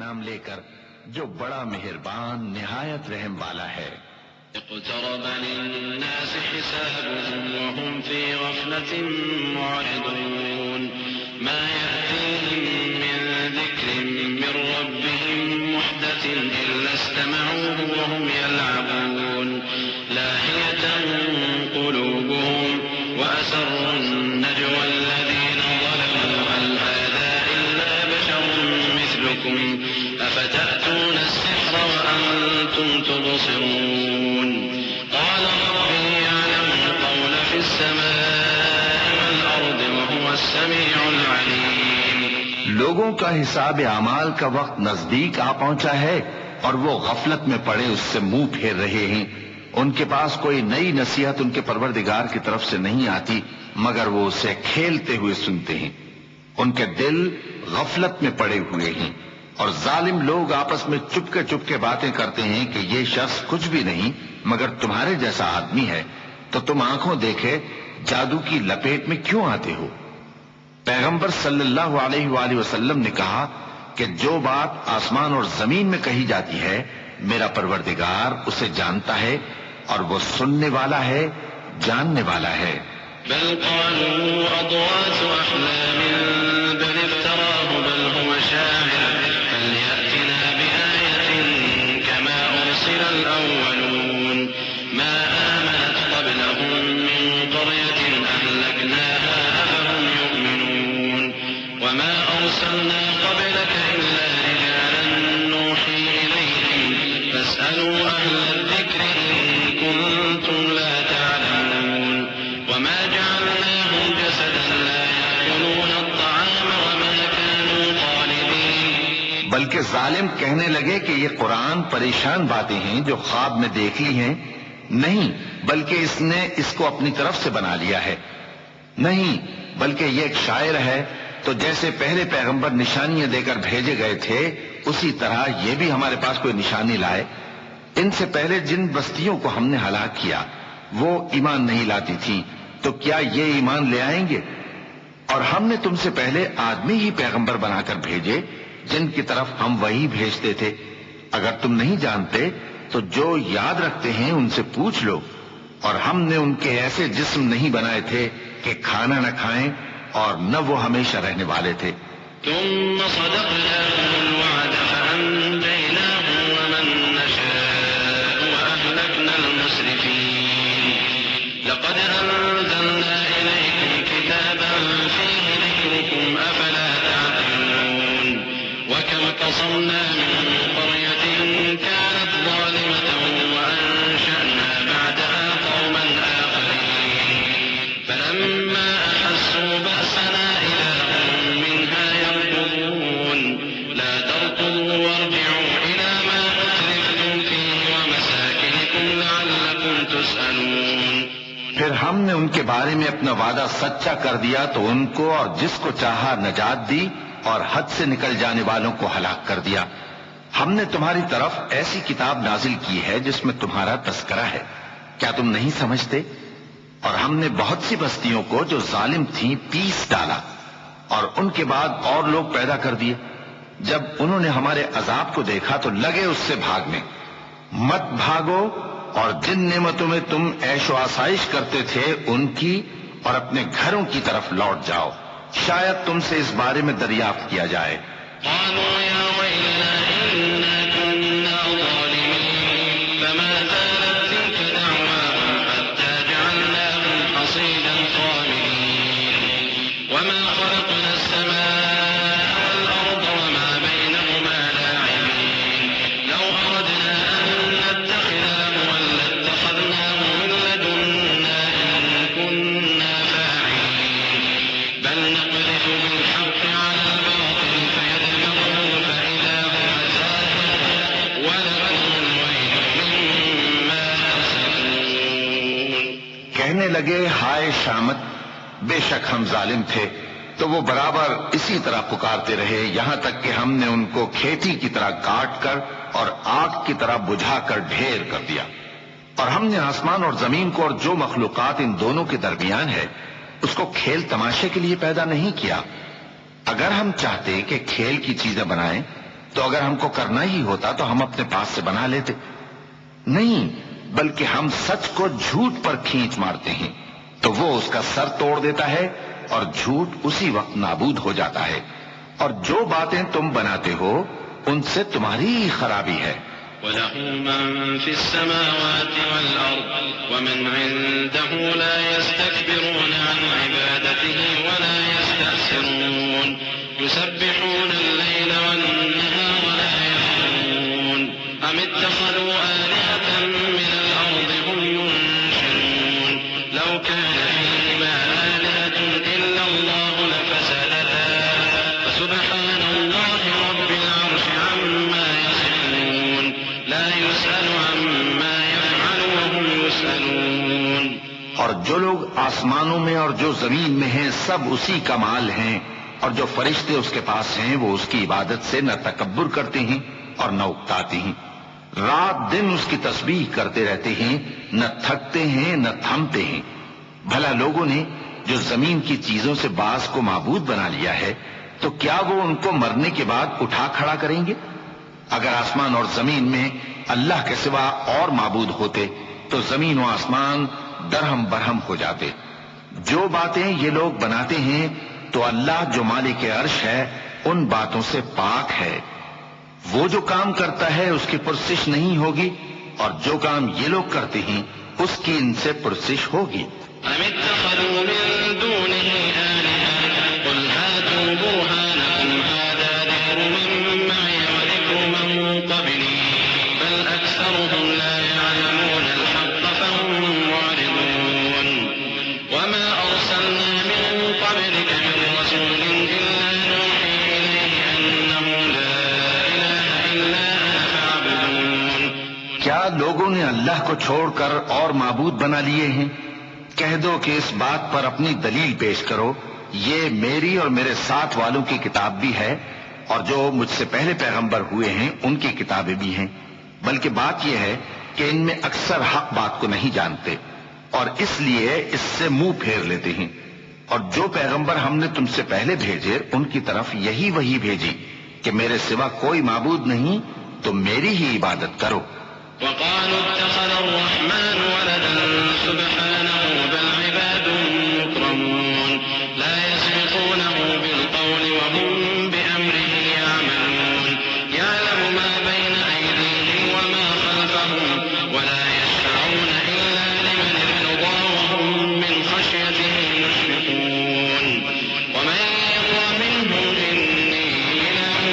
نام لے کر جو بڑا مہربان نہایت رحم والا ہے۔ اقترب للناس حسابهم وهم في غفلة معرضون ما يأتيهم من ذكر من ربهم محدث إلا استمعوه وهم يلعبون لاهية قلوبهم وأسروا النجوى الذين ظلموا هل هذا إلا بشر مثلكم أفتأتون السحر وأنتم تبصرون قال ربي يعلم القول في السماء والأرض وهو السميع العليم۔ لوگوں کا حساب اعمال کا وقت نزدیک آ پہنچا ہے اور وہ غفلت میں پڑے اس سے منہ پھیر رہے ہیں۔ ان کے پاس کوئی نئی نصیحت ان کے پروردگار کی طرف سے نہیں آتی مگر وہ اسے کھیلتے ہوئے سنتے ہیں۔ ان کے دل غفلت میں پڑے ہوئے ہیں اور ظالم لوگ آپس میں چپ کے باتیں کرتے ہیں کہ یہ شخص کچھ بھی نہیں مگر تمہارے جیسا آدمی ہے، تو تم آنکھوں دیکھے جادو کی لپیٹ میں کیوں آتے ہو؟ پیغمبر صلی اللہ علیہ وآلہ وسلم نے کہا کہ جو بات آسمان اور زمین میں کہی جاتی ہے میرا پروردگار اسے جانتا ہے اور وہ سننے والا ہے، جاننے والا ہے۔ بل قالوا أضغاث أحلام بل افتراه بل هو شاعر فليأتنا بآية كما أرسل الأولون ما آمنت قبلهم من قرية أهلكناها أفهم يؤمنون وما أرسلنا قبلك إلا رجالا نوحي إليهم فاسألوا أهل الذكر إن كنتم لا تعلمون وما جعلناهم جسدا لا يأكلون الطعام وما كانوا خالدين۔ بلکہ ظالم کہنے لگے کہ یہ قرآن پریشان باتیں ہیں جو خواب میں دیکھ لی ہیں، نہیں بلکہ اس نے اس کو اپنی طرف سے بنا لیا ہے، نہیں بلکہ یہ ایک شاعر ہے۔ تو جیسے پہلے پیغمبر نشانیاں دے کر بھیجے گئے تھے اسی طرح یہ بھی ہمارے پاس کوئی نشانی لائے۔ ان سے پہلے جن بستیوں کو ہم نے ہلاک کیا وہ ایمان نہیں لاتی تھیں، تو کیا یہ ایمان لے آئیں گے؟ اور ہم نے تم سے پہلے آدمی ہی پیغمبر بنا کر بھیجے جن کی طرف ہم وہی بھیجتے تھے۔ اگر تم نہیں جانتے تو جو یاد رکھتے ہیں ان سے پوچھ لو۔ اور ہم نے ان کے ایسے جسم نہیں بنائے تھے کہ کھانا نہ کھائیں اور نہ وہ ہمیشہ رہنے والے تھے۔ ثم صدقناهم الوعد فأنجيناهم ومن نشاء وأهلكنا المسرفين لقد أنزلنا إليكم كتابا فيه ذكركم أفلا تعقلون وكم قصمنا من قرية كانت ظالمة وأنشأنا بعدها قوما آخرين فلما أحسوا بأسنا إذا هم منها يركضون لا تركضوا وارجعوا إلى ما أترفتم فيه ومساكنكم لعلكم تسألون۔ پھر ہم نے ان کے بارے میں اپنا وعدہ سچا کر دیا تو ان کو اور جس کو چاہا نجات دی اور حد سے نکل جانے والوں کو ہلاک کر دیا۔ ہم نے تمہاری طرف ایسی کتاب نازل کی ہے جس میں تمہارا تذکرہ ہے، کیا تم نہیں سمجھتے؟ اور ہم نے بہت سی بستیوں کو جو ظالم تھیں پیس ڈالا اور ان کے بعد اور لوگ پیدا کر دیے۔ جب انہوں نے ہمارے عذاب کو دیکھا تو لگے اس سے بھاگنے۔ مت بھاگو اور جن نعمتوں میں تم عیش و آسائش کرتے تھے ان کی اور اپنے گھروں کی طرف لوٹ جاؤ، شاید تم سے اس بارے میں دریافت کیا جائے۔ قالوا يا ويلنا إنا كنا ظالمين فما زالت تلك دعواهم حتى جعلناهم حصيدا خامدين وما خلقنا السماء والأرض وما بينهما لاعبين لو أردنا أن نتخذ لهوا لاتخذناه من لدنا إن كنا فاعلين بل نقذف بالحق على الباطل فيدمغه فإذا هو زاهق ولكم الويل مما تصفون۔ کہنے لگے ہائے شامت، بے شک ہم ظالم تھے، تو وہ برابر اسی طرح پکارتے رہے یہاں تک کہ ہم نے ان کو کھیتی کی طرح کاٹ کر اور آگ کی طرح بجھا کر ڈھیر کر دیا۔ اور ہم نے آسمان اور زمین کو اور جو مخلوقات ان دونوں کے درمیان ہے اس کو کھیل تماشے کے لیے پیدا نہیں کیا۔ اگر ہم چاہتے کہ کھیل کی چیزیں بنائیں تو اگر ہم کو کرنا ہی ہوتا تو ہم اپنے پاس سے بنا لیتے. نہیں، بلکہ ہم سچ کو جھوٹ پر کھینچ مارتے ہیں تو وہ اس کا سر توڑ دیتا ہے اور جھوٹ اسی وقت نابود ہو جاتا ہے. اور جو باتیں تم بناتے ہو ان سے تمہاری ہی خرابی ہے. وَلَهُ مَن فِي السَّمَاوَاتِ وَالْأَرْضِ وَمَنْ عِندَهُ لَا يَسْتَكْبِرُونَ عَنْ عِبَادَتِهِ وَلَا يَسْتَحْسِرُونَ يُسَبِّحُونَ اللَّيْلَ وَالنَّهَارَ لَا يَفْتُرُونَ أَمِ اتَّخَذُوا آلِهَةً مِّنَ الْأَرْضِ هُمْ يُنشِرُونَ لَوْ كَانَ فِيهِمَا آلِهَةٌ إِلَّا اللَّهُ لَفَسَدَتَا فَسُبْحَانَ اللَّهِ رَبِّ الْعَرْشِ عَمَّا يَصِفُونَ لا يسأل عما يفعل وهم يسألون. اور جو لوگ آسمانوں میں اور جو زمین میں ہیں سب اسی کا مال ہیں، اور جو فرشتے اس کے پاس ہیں وہ اس کی عبادت سے نہ تکبر کرتے ہیں اور نہ اکتاتے ہیں. رات دن اس کی تسبیح کرتے رہتے ہیں، نہ تھکتے ہیں نہ تھمتے ہیں. بھلا لوگوں نے جو زمین کی چیزوں سے بعض کو معبود بنا لیا ہے تو کیا وہ ان کو مرنے کے بعد اٹھا کھڑا کریں گے؟ اگر آسمان اور زمین میں اللہ کے سوا اور معبود ہوتے تو زمین و آسمان درہم برہم ہو جاتے. جو باتیں یہ لوگ بناتے ہیں تو اللہ جو مالک عرش ہے ان باتوں سے پاک ہے. وہ جو کام کرتا ہے اس کی پرسش نہیں ہوگی، اور جو کام یہ لوگ کرتے ہیں اس کی ان سے پرسش ہوگی. أم اتخذوا من دونه آلهة قل هاتوا برهانكم هذا ذكر من معي وذكر من قبلي بل أكثرهم لا يعلمون الحق فهم معرضون. وما أرسلنا من قبلك من رسول إلا نوحي إليه أنه لا إله إلا أنا فاعبدون. کیا لوگوں نے اللہ کو چھوڑ کر اور معبود بنا لیے ہیں؟ کہہ دو کہ اس بات پر اپنی دلیل پیش کرو، یہ میری اور میرے ساتھ والوں کی کتاب بھی ہے اور جو مجھ سے پہلے پیغمبر ہوئے ہیں ان کی کتابیں بھی ہیں. بلکہ بات یہ ہے کہ ان میں اکثر حق بات کو نہیں جانتے اور اس لیے اس سے منہ پھیر لیتے ہیں. اور جو پیغمبر ہم نے تم سے پہلے بھیجے ان کی طرف یہی وحی بھیجی کہ میرے سوا کوئی معبود نہیں تو میری ہی عبادت کرو. وقالوا اتخذ الرحمن ولدا سبحانه بل عباد مكرمون لا يسبقونه بالقول وهم بأمره يعملون يعلم ما بين أيديهم وما خلفهم ولا يشفعون إلا لمن ارتضى وهم من خشيته مشفقون. ومن يقل منهم إني إله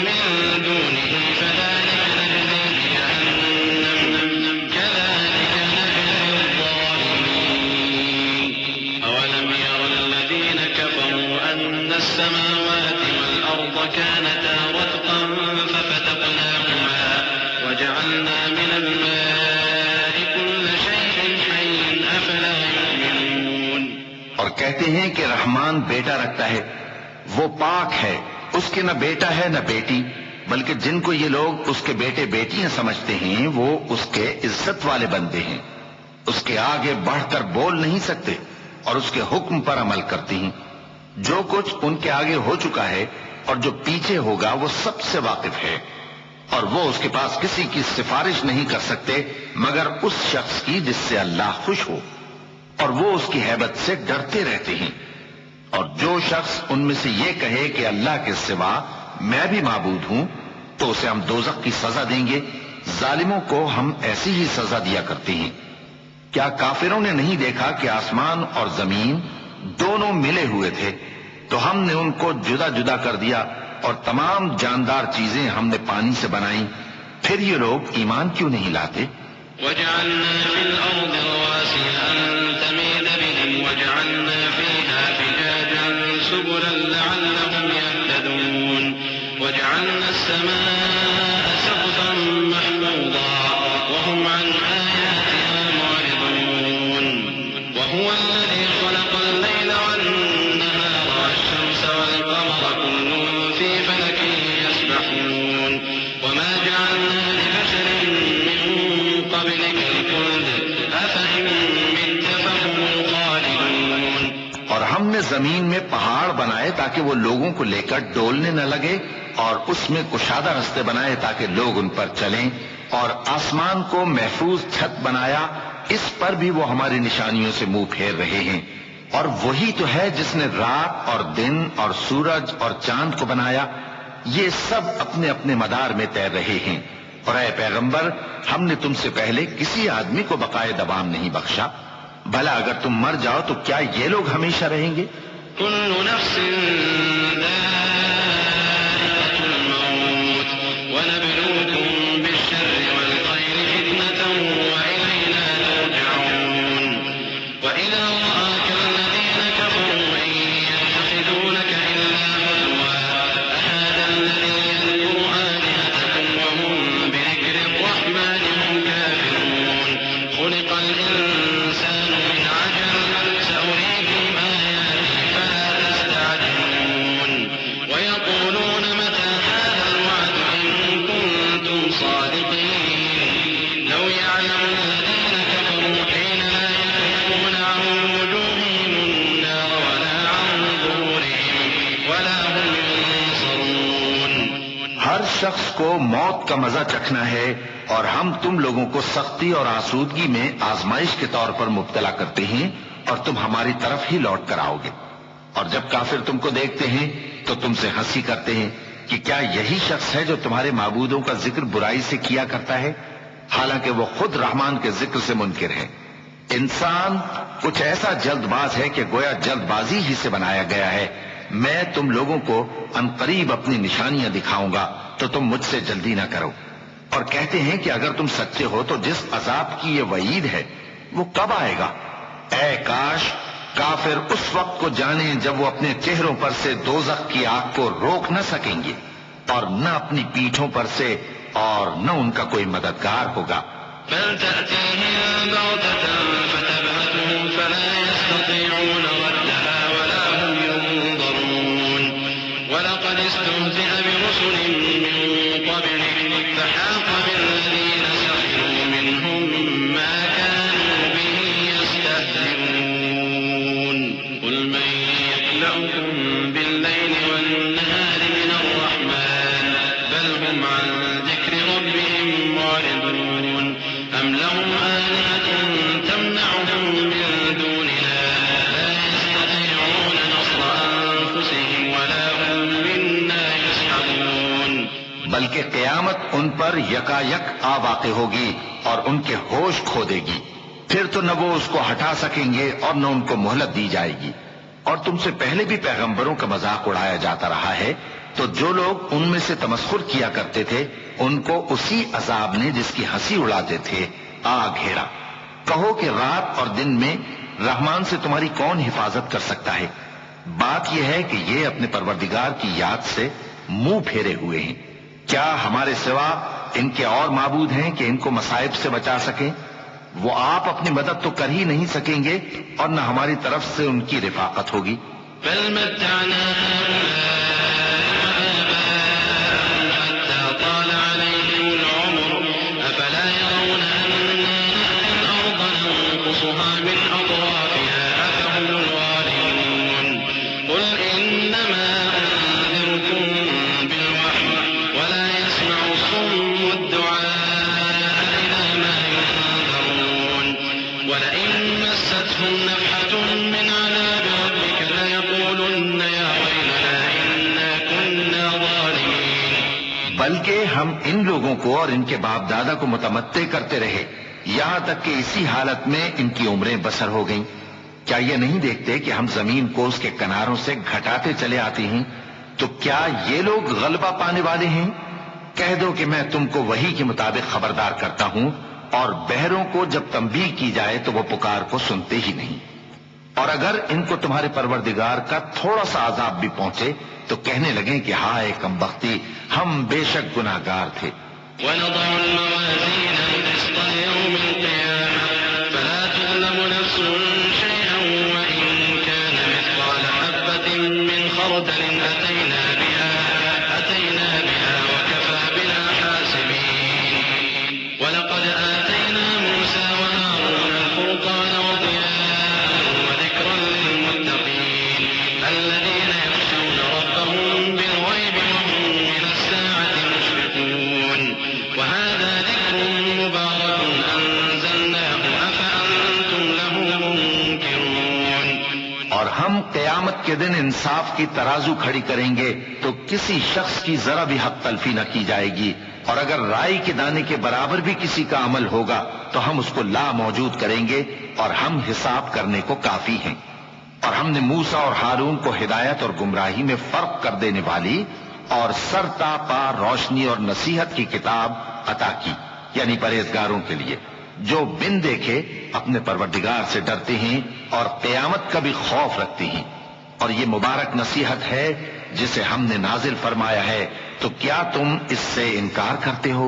من دونه فذلك نجزيه جهنم كذلك نجزي الظالمين. أولم ير الذين كفروا أن السماوات والأرض كانتا رتقا ففتقناهما وجعلنا من الماء كل شيء حي أفلا يؤمنون. اور کہتے ہیں کہ رحمان بیٹا رکھتا ہے، وہ پاک ہے، اس کے نہ بیٹا ہے نہ بیٹی، بلکہ جن کو یہ لوگ اس کے بیٹے بیٹیاں سمجھتے ہیں وہ اس کے عزت والے بندے ہیں. اس کے آگے بڑھ کر بول نہیں سکتے اور اس کے حکم پر عمل کرتے ہیں. جو کچھ ان کے آگے ہو چکا ہے اور جو پیچھے ہوگا وہ سب سے واقف ہے، اور وہ اس کے پاس کسی کی سفارش نہیں کر سکتے مگر اس شخص کی جس سے اللہ خوش ہو، اور وہ اس کی ہیبت سے ڈرتے رہتے ہیں. اور جو شخص ان میں سے یہ کہے کہ اللہ کے سوا میں بھی معبود ہوں تو اسے ہم دوزخ کی سزا دیں گے. ظالموں کو ہم ایسی ہی سزا دیا کرتے ہیں. کیا کافروں نے نہیں دیکھا کہ آسمان اور زمین دونوں ملے ہوئے تھے تو ہم نے ان کو جدا جدا کر دیا اور تمام جاندار چیزیں ہم نے پانی سے بنائیں، پھر یہ لوگ ایمان کیوں نہیں لاتے؟ وجعلنا في الأرض رواسي أن تميد بهم وجعلنا فيها فجاجا سبلا لعلهم يهتدون وجعلنا السماء سقفا محفوظا وهم عن آياتها معرضون. وهو الذي خلق الليل والنهار والشمس والقمر كل في فلك يسبحون وما جعلنا لبشر من قبلك الخلد أفإن مت فهم الخالدون. اور ہم نے زمین میں پہاڑ بنائے تاکہ وہ لوگوں کو لے کر ڈولنے نہ لگے، اور اس میں کشادہ رستے بنائے تاکہ لوگ ان پر چلیں، اور آسمان کو محفوظ چھت بنایا، اس پر بھی وہ ہماری نشانیوں سے منہ پھیر رہے ہیں۔ اور وہی تو ہے جس نے رات اور دن اور سورج اور چاند کو بنایا، یہ سب اپنے اپنے مدار میں تیر رہے ہیں۔ اور اے پیغمبر، ہم نے تم سے پہلے کسی آدمی کو بقائے دوام نہیں بخشا، بھلا اگر تم مر جاؤ تو کیا یہ لوگ ہمیشہ رہیں گے؟ كل نفس ذائقة الموت ونبلوكم بالشر والخير فتنة وإلينا ترجعون وإذا رآك الذين كفروا إن يتخذونك إلا هزوا أهذا الذي يذكر آلهتكم وهم بذكر الرحمن هم كافرون خلق الإنسان من عجل سأريكم آياتي فلا تستعجلون ويقولون متى هذا الوعد إن كنتم صادقين لو يعلم الذين كفروا حين لا يكفون عن وجوههم النار ولا عن ظهورهم ولا هم ينصرون۔ ہر شخص کو موت کا مزہ چکھنا ہے، اور ہم تم لوگوں کو سختی اور آسودگی میں آزمائش کے طور پر مبتلا کرتے ہیں، اور تم ہماری طرف ہی لوٹ کر آؤ گے۔ اور جب کافر تم کو دیکھتے ہیں تو تم سے ہنسی کرتے ہیں کہ کیا یہی شخص ہے جو تمہارے معبودوں کا ذکر برائی سے کیا کرتا ہے، حالانکہ وہ خود رحمان کے ذکر سے منکر ہے۔ انسان کچھ ایسا جلد باز ہے کہ گویا جلد بازی ہی سے بنایا گیا ہے۔ میں تم لوگوں کو عنقریب اپنی نشانیاں دکھاؤں گا تو تم مجھ سے جلدی نہ کرو۔ اور کہتے ہیں کہ اگر تم سچے ہو تو جس عذاب کی یہ وعید ہے وہ کب آئے گا؟ اے کاش کافر اس وقت کو جانیں جب وہ اپنے چہروں پر سے دوزخ کی آگ کو روک نہ سکیں گے، اور نہ اپنی پیٹھوں پر سے، اور نہ ان کا کوئی مددگار ہوگا۔ بل تأتيهم بغتة فتبهتهم فلا يستطيعون ردها ولا هم ينظرون ولقد استهزئ برسل من قبلك فحاق بالذين سخروا منهم ما كانوا به يستهزئون قل من يكلؤكم بالليل والنهار من الرحمن بل هم عن ذكر ربهم معرضون أم لهم آلهة تمنعهم من دوننا لا يستطيعون نصر أنفسهم ولا هم منا يسحبون۔ بلکہ قیامت ان پر یکا یک آ واقع ہوگی اور ان کے ہوش کھو دے گی، پھر تو نہ وہ اس کو ہٹا سکیں گے اور نہ ان کو مہلت دی جائے گی۔ اور تم سے پہلے بھی پیغمبروں کا مذاق اڑایا جاتا رہا ہے، تو جو لوگ ان میں سے تمسخر کیا کرتے تھے ان کو اسی عذاب نے جس کی ہنسی اڑاتے تھے آ گھیرا۔ کہو کہ رات اور دن میں رحمان سے تمہاری کون حفاظت کر سکتا ہے؟ بات یہ ہے کہ یہ اپنے پروردگار کی یاد سے منہ پھیرے ہوئے ہیں۔ کیا ہمارے سوا ان کے اور معبود ہیں کہ ان کو مصائب سے بچا سکیں؟ وہ آپ اپنی مدد تو کر ہی نہیں سکیں گے، اور نہ ہماری طرف سے ان کی رفاقت ہوگی۔ بل متعنا آباءهم حتى طال عليهم العمر أفلا يرون أنا نأتي الأرض ننقصها من أطرافها أفهم الغالبون قل إنما أنذركم بالوحي ولا يسمع الصم الدعاء إذا ما ينذرون ولئن مستهم نفحة من عذاب ربك ليقولن يا ويلنا إنا كنا ظالمين۔ بلکہ ہم ان لوگوں کو اور ان کے باپ دادا کو متمتع کرتے رہے یہاں تک کہ اسی حالت میں ان کی عمریں بسر ہو گئیں۔ کیا یہ نہیں دیکھتے کہ ہم زمین کو اس کے کناروں سے گھٹاتے چلے آتے ہیں؟ تو کیا یہ لوگ غلبہ پانے والے ہیں؟ کہہ دو کہ میں تم کو وحی کے مطابق خبردار کرتا ہوں، اور بہروں کو جب تنبیہ کی جائے تو وہ پکار کو سنتے ہی نہیں۔ اور اگر ان کو تمہارے پروردگار کا تھوڑا سا عذاب بھی پہنچے تو کہنے لگیں کہ ہائے کمبختی، ہم بے شک گناہگار تھے۔ ونضع الموازين القسط ليوم القيامة فلا تظلم نفس شيئا وإن كان مثقال حبة من خردل أتينا بها وكفى بنا حاسبين ولقد آتينا موسى وهارون الفرقان وضياء وذكرا للمتقين کے دن انصاف کی ترازو کھڑی کریں گے تو کسی شخص کی ذرا بھی حق تلفی نہ کی جائے گی، اور اگر رائی کے دانے کے برابر بھی کسی کا عمل ہوگا تو ہم اس کو لا موجود کریں گے، اور ہم حساب کرنے کو کافی ہیں۔ اور ہم نے موسیٰ اور ہارون کو ہدایت اور گمراہی میں فرق کر دینے والی اور سر تا پا روشنی اور نصیحت کی کتاب عطا کی، یعنی پرہیزگاروں کے لیے جو بن دیکھے اپنے پروردگار سے ڈرتے ہیں اور قیامت کا بھی خوف رکھتے ہیں۔ اور یہ مبارک نصیحت ہے جسے ہم نے نازل فرمایا ہے، تو کیا تم اس سے انکار کرتے ہو؟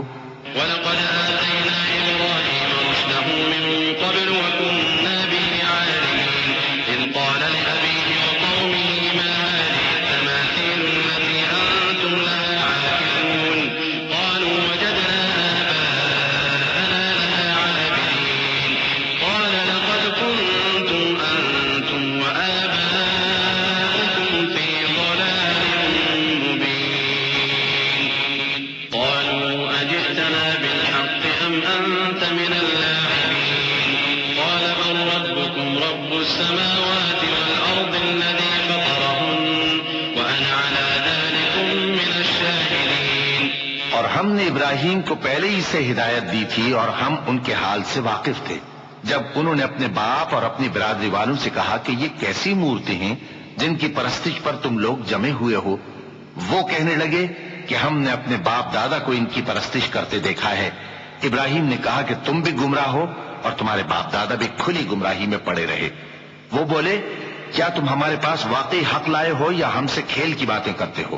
وَلَقَدْ آتَيْنَا إِبْرَاهِيمَ رُشْدَهُ مِن قَبْلُ وَكُنَّا بِهِ عَالِمِينَ إِذْ قَالَ لِأَبِيهِ وَقَوْمِهِ مَا هَٰذِهِ التَّمَاثِيلُ الَّتِي أَنتُمْ لَهَا عَاكِفُونَ قَالُوا وَجَدْنَا آبَاءَنَا لَهَا عَابِدِينَ قَالَ لَقَدْ كُنتُمْ أَنتُمْ وَآبَاؤُكُمْ فِي ضَلَالٍ مُّبِينٍ قَالُوا أَجِئْتَنَا بِالْحَقِّ أَمْ أَنتَ مِنَ اللاعبين قال بل ربكم رب السماوات والأرض الذي فطرهن وأنا على ذلكم من الشاهدين۔ اور ہم نے ابراہیم کو پہلے ہی سے ہدایت دی تھی اور ہم ان کے حال سے واقف تھے جب انہوں نے اپنے باپ اور اپنی برادری والوں سے کہا کہ یہ کیسی مورتیں ہیں جن کی پرستش پر تم لوگ جمے ہوئے ہو۔ وہ کہنے لگے کہ ہم نے اپنے باپ دادا کو ان کی پرستش کرتے دیکھا ہے۔ ابراہیم نے کہا کہ تم بھی گمراہ ہو اور تمہارے باپ دادا بھی کھلی گمراہی میں پڑے رہے۔ وہ بولے کیا تم ہمارے پاس واقعی حق لائے ہو یا ہم سے کھیل کی باتیں کرتے ہو؟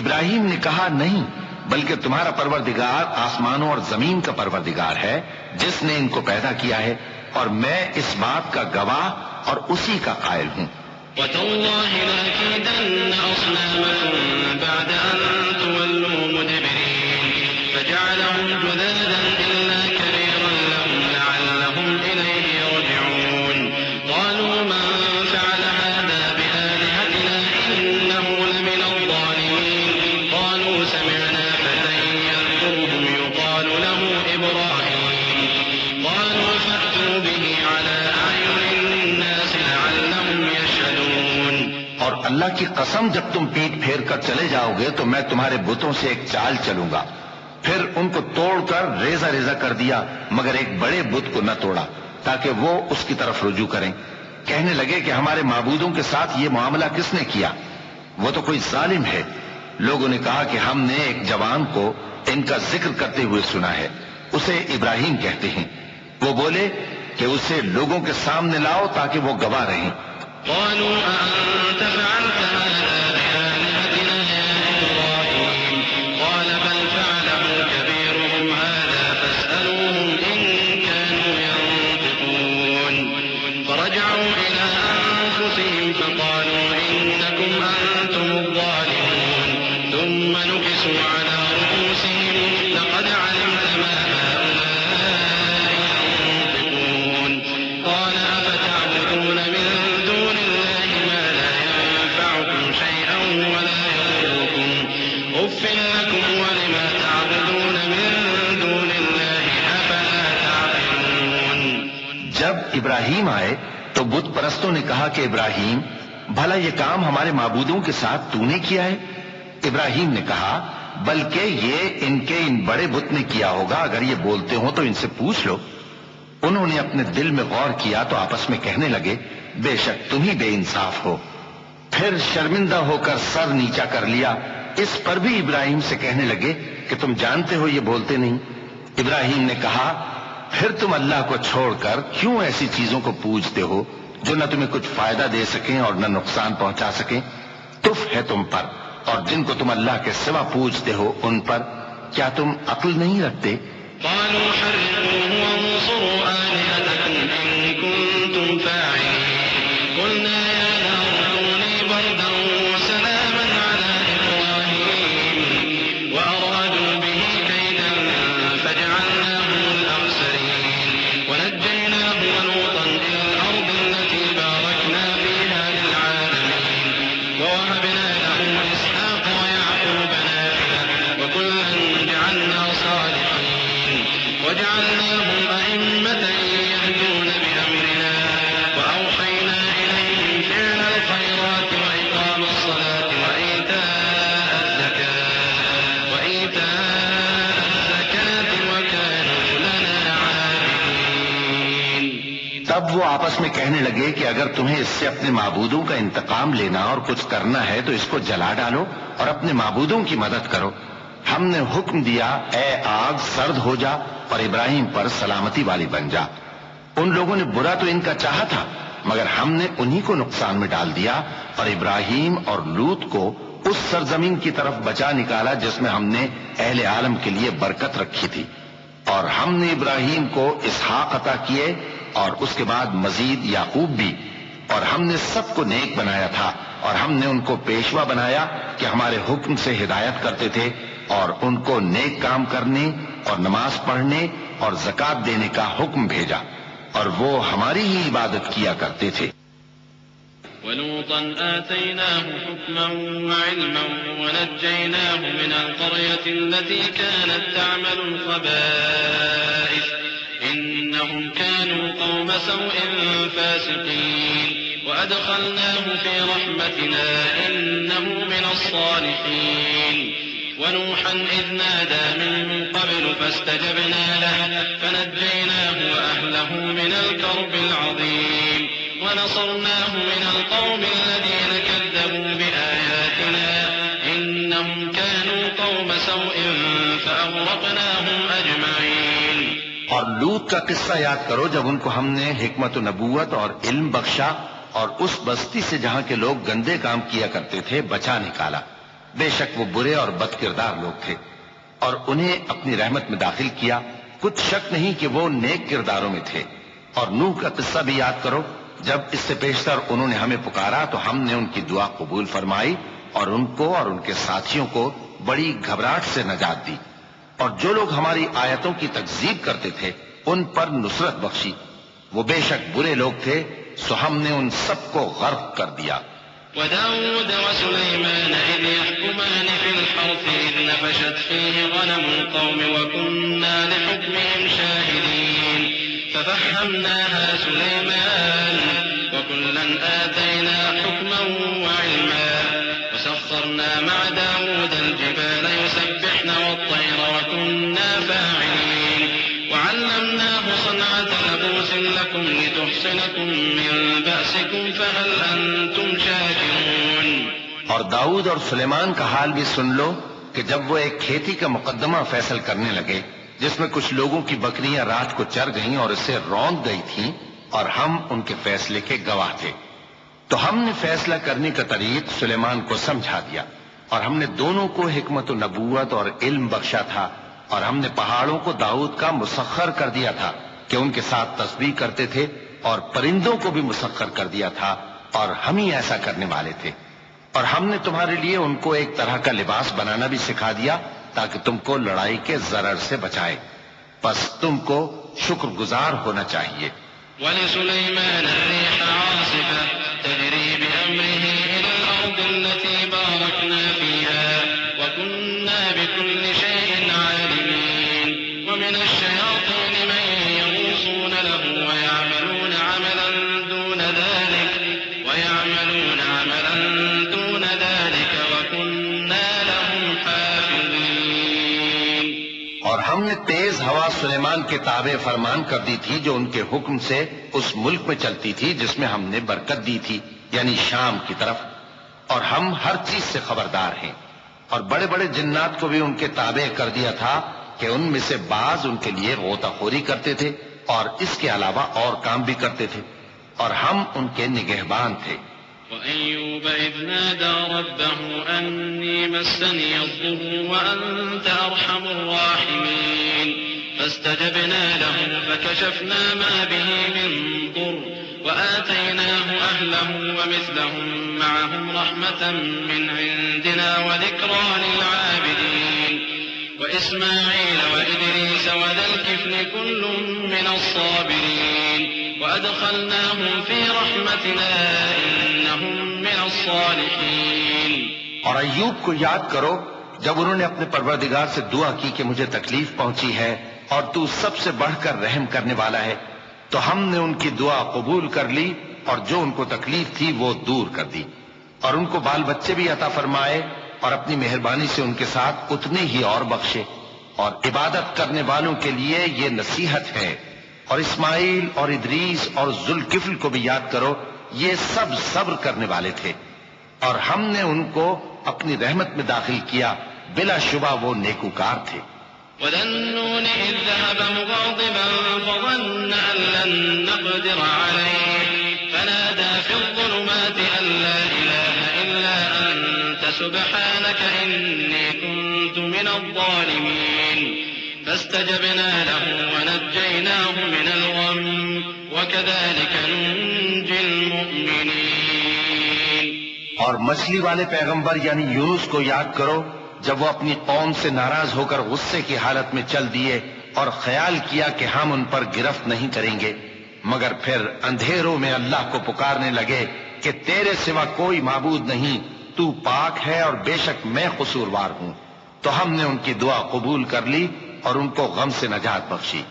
ابراہیم نے کہا نہیں، بلکہ تمہارا پروردگار آسمانوں اور زمین کا پروردگار ہے جس نے ان کو پیدا کیا ہے، اور میں اس بات کا گواہ اور اسی کا قائل ہوں۔ وَتَاللَّهِ لَأَكِيدَنَّ أَصْنَامَكُمْ بَعْدَ أَن تُوَلُّوا مُدْبِرِينَ فَجَعَلَهُمْ جُذَاذًا إِلَّا كَبِيرًا لَّهُمْ لَعَلَّهُمْ إِلَيْهِ يَرْجِعُونَ قَالُوا مَن فَعَلَ هَٰذَا بِآلِهَتِنَا إِنَّهُ لَمِنَ الظَّالِمِينَ قَالُوا سَمِعْنَا فَتًى يَذْكُرُهُمْ يُقَالُ لَهُ إِبْرَاهِيمُ قَالُوا فَأْتُوا بِهِ عَلَىٰ أَعْيُنِ النَّاسِ لَعَلَّهُمْ يَشْهَدُونَ۔ اور اللہ کی قسم جب تم پیٹ پھیر کر چلے جاؤ گے تو میں تمہارے بتوں سے ایک چال چلوں گا۔ پھر ان کو توڑ کر ریزہ ریزہ کر دیا، مگر ایک بڑے بت کو نہ توڑا تاکہ وہ اس کی طرف رجوع کریں۔ کہنے لگے کہ ہمارے معبودوں کے ساتھ یہ معاملہ کس نے کیا؟ وہ تو کوئی ظالم ہے۔ لوگوں نے کہا کہ ہم نے ایک جوان کو ان کا ذکر کرتے ہوئے سنا ہے، اسے ابراہیم کہتے ہیں۔ وہ بولے کہ اسے لوگوں کے سامنے لاؤ تاکہ وہ گواہ رہیں۔ قالوا أأنت فعلت هذا بآلهتنا يا إبراهيم قال بل فعله كبيرهم هذا فاسألوهم إن كانوا ينطقون فرجعوا إلى أنفسهم فقالوا إنكم أنتم الظالمون ثم نكسوا على رؤوسهم لقد علمت ما هؤلاء ينطقون قال أفتعبدون من دون الله ما لا ينفعكم شيئا ولا يضركم أف لكم ولما تعبدون من دون الله أفلا تعقلون۔ جب ابراہیم آئے تو بت پرستوں نے کہا کہ ابراہیم بھلا یہ کام ہمارے معبودوں کے ساتھ تو نے کیا ہے؟ ابراہیم نے کہا بلکہ یہ ان کے ان بڑے بت نے کیا ہوگا، اگر یہ بولتے ہوں تو ان سے پوچھ لو۔ انہوں نے اپنے دل میں غور کیا تو آپس میں کہنے لگے بے شک تم ہی بے انصاف ہو۔ پھر شرمندہ ہو کر سر نیچا کر لیا۔ اس پر بھی ابراہیم سے کہنے لگے کہ تم جانتے ہو یہ بولتے نہیں۔ ابراہیم نے کہا پھر تم اللہ کو چھوڑ کر کیوں ایسی چیزوں کو پوجتے ہو جو نہ تمہیں کچھ فائدہ دے سکیں اور نہ نقصان پہنچا سکیں؟ تف ہے تم پر اور جن کو تم اللہ کے سوا پوجتے ہو ان پر، کیا تم عقل نہیں رکھتے؟ قالوا حرقوه وانصروا آلهتكم إن كنتم فاعلين قلنا يا نار كوني بردا وسلاما على إبراهيم وأرادوا به كيدا فجعلناهم الأخسرين ونجيناه ولوطا إلى الأرض التي باركنا فيها للعالمين ووهبنا له إسحاق ويعقوب نافلة وكلا جعلنا صالحين وجعلناهم أئمة يهدون بأمرنا وأوحينا إليهم فعل الخيرات تب وہ آپس میں کہنے لگے کہ اگر تمہیں اس سے اپنے معبودوں کا انتقام لینا اور کچھ کرنا ہے تو اس کو جلا ڈالو اور اپنے معبودوں کی مدد کرو۔ ہم نے حکم دیا اے آگ سرد ہو جا اور ابراہیم پر سلامتی والی بن جا۔ ان لوگوں نے برا تو ان کا چاہا تھا مگر ہم نے انہی کو نقصان میں ڈال دیا اور ابراہیم اور لوط کو اس سرزمین کی طرف بچا نکالا جس میں ہم نے اہل عالم کے لیے برکت رکھی تھی۔ اور ہم نے ابراہیم کو اسحاق عطا کیے اور اس کے بعد مزید یعقوب بھی، اور ہم نے سب کو نیک بنایا تھا اور ہم نے ان کو پیشوا بنایا کہ ہمارے حکم سے ہدایت کرتے تھے اور ان کو نیک کام کرنے اور نماز پڑھنے اور زکات دینے کا حکم بھیجا اور وہ ہماری ہی عبادت کیا کرتے تھے۔ ولوطا آتيناه حكما وعلما ونجيناه من القرية التي كانت تعمل الخبائث إنهم كانوا قوم سوء فاسقين وأدخلناه في رحمتنا إنه من الصالحين ونوحا إذ نادى من قبل فاستجبنا له فنجيناه وأهله من الكرب العظيم ونصرناه من القوم الذين كذبوا بآياتنا إنهم كانوا قوم سوء فأغرقناهم أجمعين۔ اور لوط کا قصہ یاد کرو جب ان کو ہم نے حکمت و نبوت اور علم بخشا اور اس بستی سے جہاں کے لوگ گندے کام کیا کرتے تھے بچا نکالا۔ بے شک وہ برے اور بد کردار لوگ تھے اور انہیں اپنی رحمت میں داخل کیا، کچھ شک نہیں کہ وہ نیک کرداروں میں تھے۔ اور نوح کا قصہ بھی یاد کرو جب اس سے پیشتر انہوں نے ہمیں پکارا تو ہم نے ان کی دعا قبول فرمائی اور ان کو اور ان کے ساتھیوں کو بڑی گھبراہٹ سے نجات دی، اور جو لوگ ہماری آیتوں کی تکذیب کرتے تھے ان پر نصرت بخشی۔ وہ بے شک برے لوگ تھے سو ہم نے ان سب کو غرق کر دیا۔ وداود وسليمان إذ يحكمان في الحرث إذ نفشت فيه غنم القوم وكنا لحكمهم شاهدين ففهمناها سليمان وكلا آتينا حكما وعلما وسخرنا مع داود الجبال يسبحن والطير وكنا فاعلين وعلمناه صنعة لبوس لكم لتحصنكم من بأسكم فهل أنتم شاكرون۔ اور داؤد اور سلیمان کا حال بھی سن لو کہ جب وہ ایک کھیتی کا مقدمہ فیصل کرنے لگے جس میں کچھ لوگوں کی بکریاں رات کو چر گئیں اور اسے روند گئی تھیں اور ہم ان کے فیصلے کے گواہ تھے، تو ہم نے فیصلہ کرنے کا طریق سلیمان کو سمجھا دیا اور ہم نے دونوں کو حکمت و نبوت اور علم بخشا تھا، اور ہم نے پہاڑوں کو داؤد کا مسخر کر دیا تھا کہ ان کے ساتھ تسبیح کرتے تھے، اور پرندوں کو بھی مسخر کر دیا تھا اور ہم ہی ایسا کرنے والے تھے۔ اور ہم نے تمہارے لیے ان کو ایک طرح کا لباس بنانا بھی سکھا دیا تاکہ تم کو لڑائی کے ضرر سے بچائے، پس تم کو شکر گزار ہونا چاہیے۔ وَلِسُلَيْمَانَ الرِّيحَ عَاصِفَةً تَجْرِي بِأَمْرِهِ إِلَى الْأَرْضِ الَّتِي بَارَكْنَا فِيهَا وَكُنَّا بِكُلِّ شَيْءٍ عَالِمِينَ وَمِنَ الشَّيَاطِينِ مَن يَغُوصُونَ لَهُ وَيَعْمَلُونَ عَمَلًا دُونَ ذَلِكَ وَكُنَّا لَهُمْ حَافِظِينَ۔ اور ہم نے تیز ہوا سلیمان کے تابع فرمان کر دی تھی جو ان کے حکم سے اس ملک میں چلتی تھی جس میں ہم نے برکت دی تھی، یعنی شام کی طرف، اور ہم ہر چیز سے خبردار ہیں۔ اور بڑے بڑے جنات کو بھی ان کے تابع کر دیا تھا کہ ان میں سے بعض ان کے لیے غوطہ خوری کرتے تھے اور اس کے علاوہ اور کام بھی کرتے تھے، اور ہم ان کے نگہبان تھے۔ وَأَيُّوبَ إِذْ نَادَى رَبَّهُ أَنِّي مَسَّنِيَ الضُّرُّ وَأَنْتَ أَرْحَمُ الرَّاحِمِينَ فَاسْتَجَبْنَا لَهُ فَكَشَفْنَا مَا بِهِ مِنْ ضُرٍّ وَآتَيْنَاهُ أَهْلَهُ وَمِثْلَهُمْ مَعَهُمْ رَحْمَةً مِّنْ عِنْدِنَا وَذِكْرَىٰ لِلْعَابِدِينَ وَإِسْمَاعِيلَ وَإِدْرِيسَ وَذَا الْكِفْلِ كُلٌّ مِّنَ الصَّابِرِينَ وَأَدْخَلْنَاهُمْ فِي رَحْمَتِنَا إِنَّهُمْ مِنَ الصَّالِحِينَ۔ اور ایوب کو یاد کرو جب انہوں نے اپنے پروردگار سے دعا کی کہ مجھے تکلیف پہنچی ہے اور تو سب سے بڑھ کر رحم کرنے والا ہے، تو ہم نے ان کی دعا قبول کر لی اور جو ان کو تکلیف تھی وہ دور کر دی، اور ان کو بال بچے بھی عطا فرمائے اور اپنی مہربانی سے ان کے ساتھ اتنے ہی اور بخشے، اور عبادت کرنے والوں کے لیے یہ نصیحت ہے۔ اور اسماعیل اور ادریس اور ذوالکفل کو بھی یاد کرو، یہ سب صبر کرنے والے تھے، اور ہم نے ان کو اپنی رحمت میں داخل کیا، بلا شبہ وہ نیکوکار تھے۔ وَذَا النُّونِ إِذ ذَّهَبَ مُغَاضِبًا فَظَنَّ أَن لَّن نَّقْدِرَ عَلَيْهِ فَنَادَىٰ فِي الظُّلُمَاتِ أَن لَّا إِلَٰهَ إِلَّا أَنتَ سُبْحَانَكَ إِنِّي كُنتُ مِنَ الظَّالِمِينَ فَاسْتَجَبْنَا لَهُ وَنَجَّيْنَاهُ مِنَ الْغَمِّ وَكَذَٰلِكَ نُنجِي الْمُؤْمِنِينَ۔ اور مچھلی والے پیغمبر یعنی یونس کو یاد کرو، جب وہ اپنی قوم سے ناراض ہو کر غصے کی حالت میں چل دیے اور خیال کیا کہ ہم ان پر گرفت نہیں کریں گے، مگر پھر اندھیروں میں اللہ کو پکارنے لگے کہ تیرے سوا کوئی معبود نہیں، تو پاک ہے اور بے شک میں قصوروار ہوں، تو ہم نے ان کی دعا قبول کر لی اور ان کو غم سے نجات بخشی،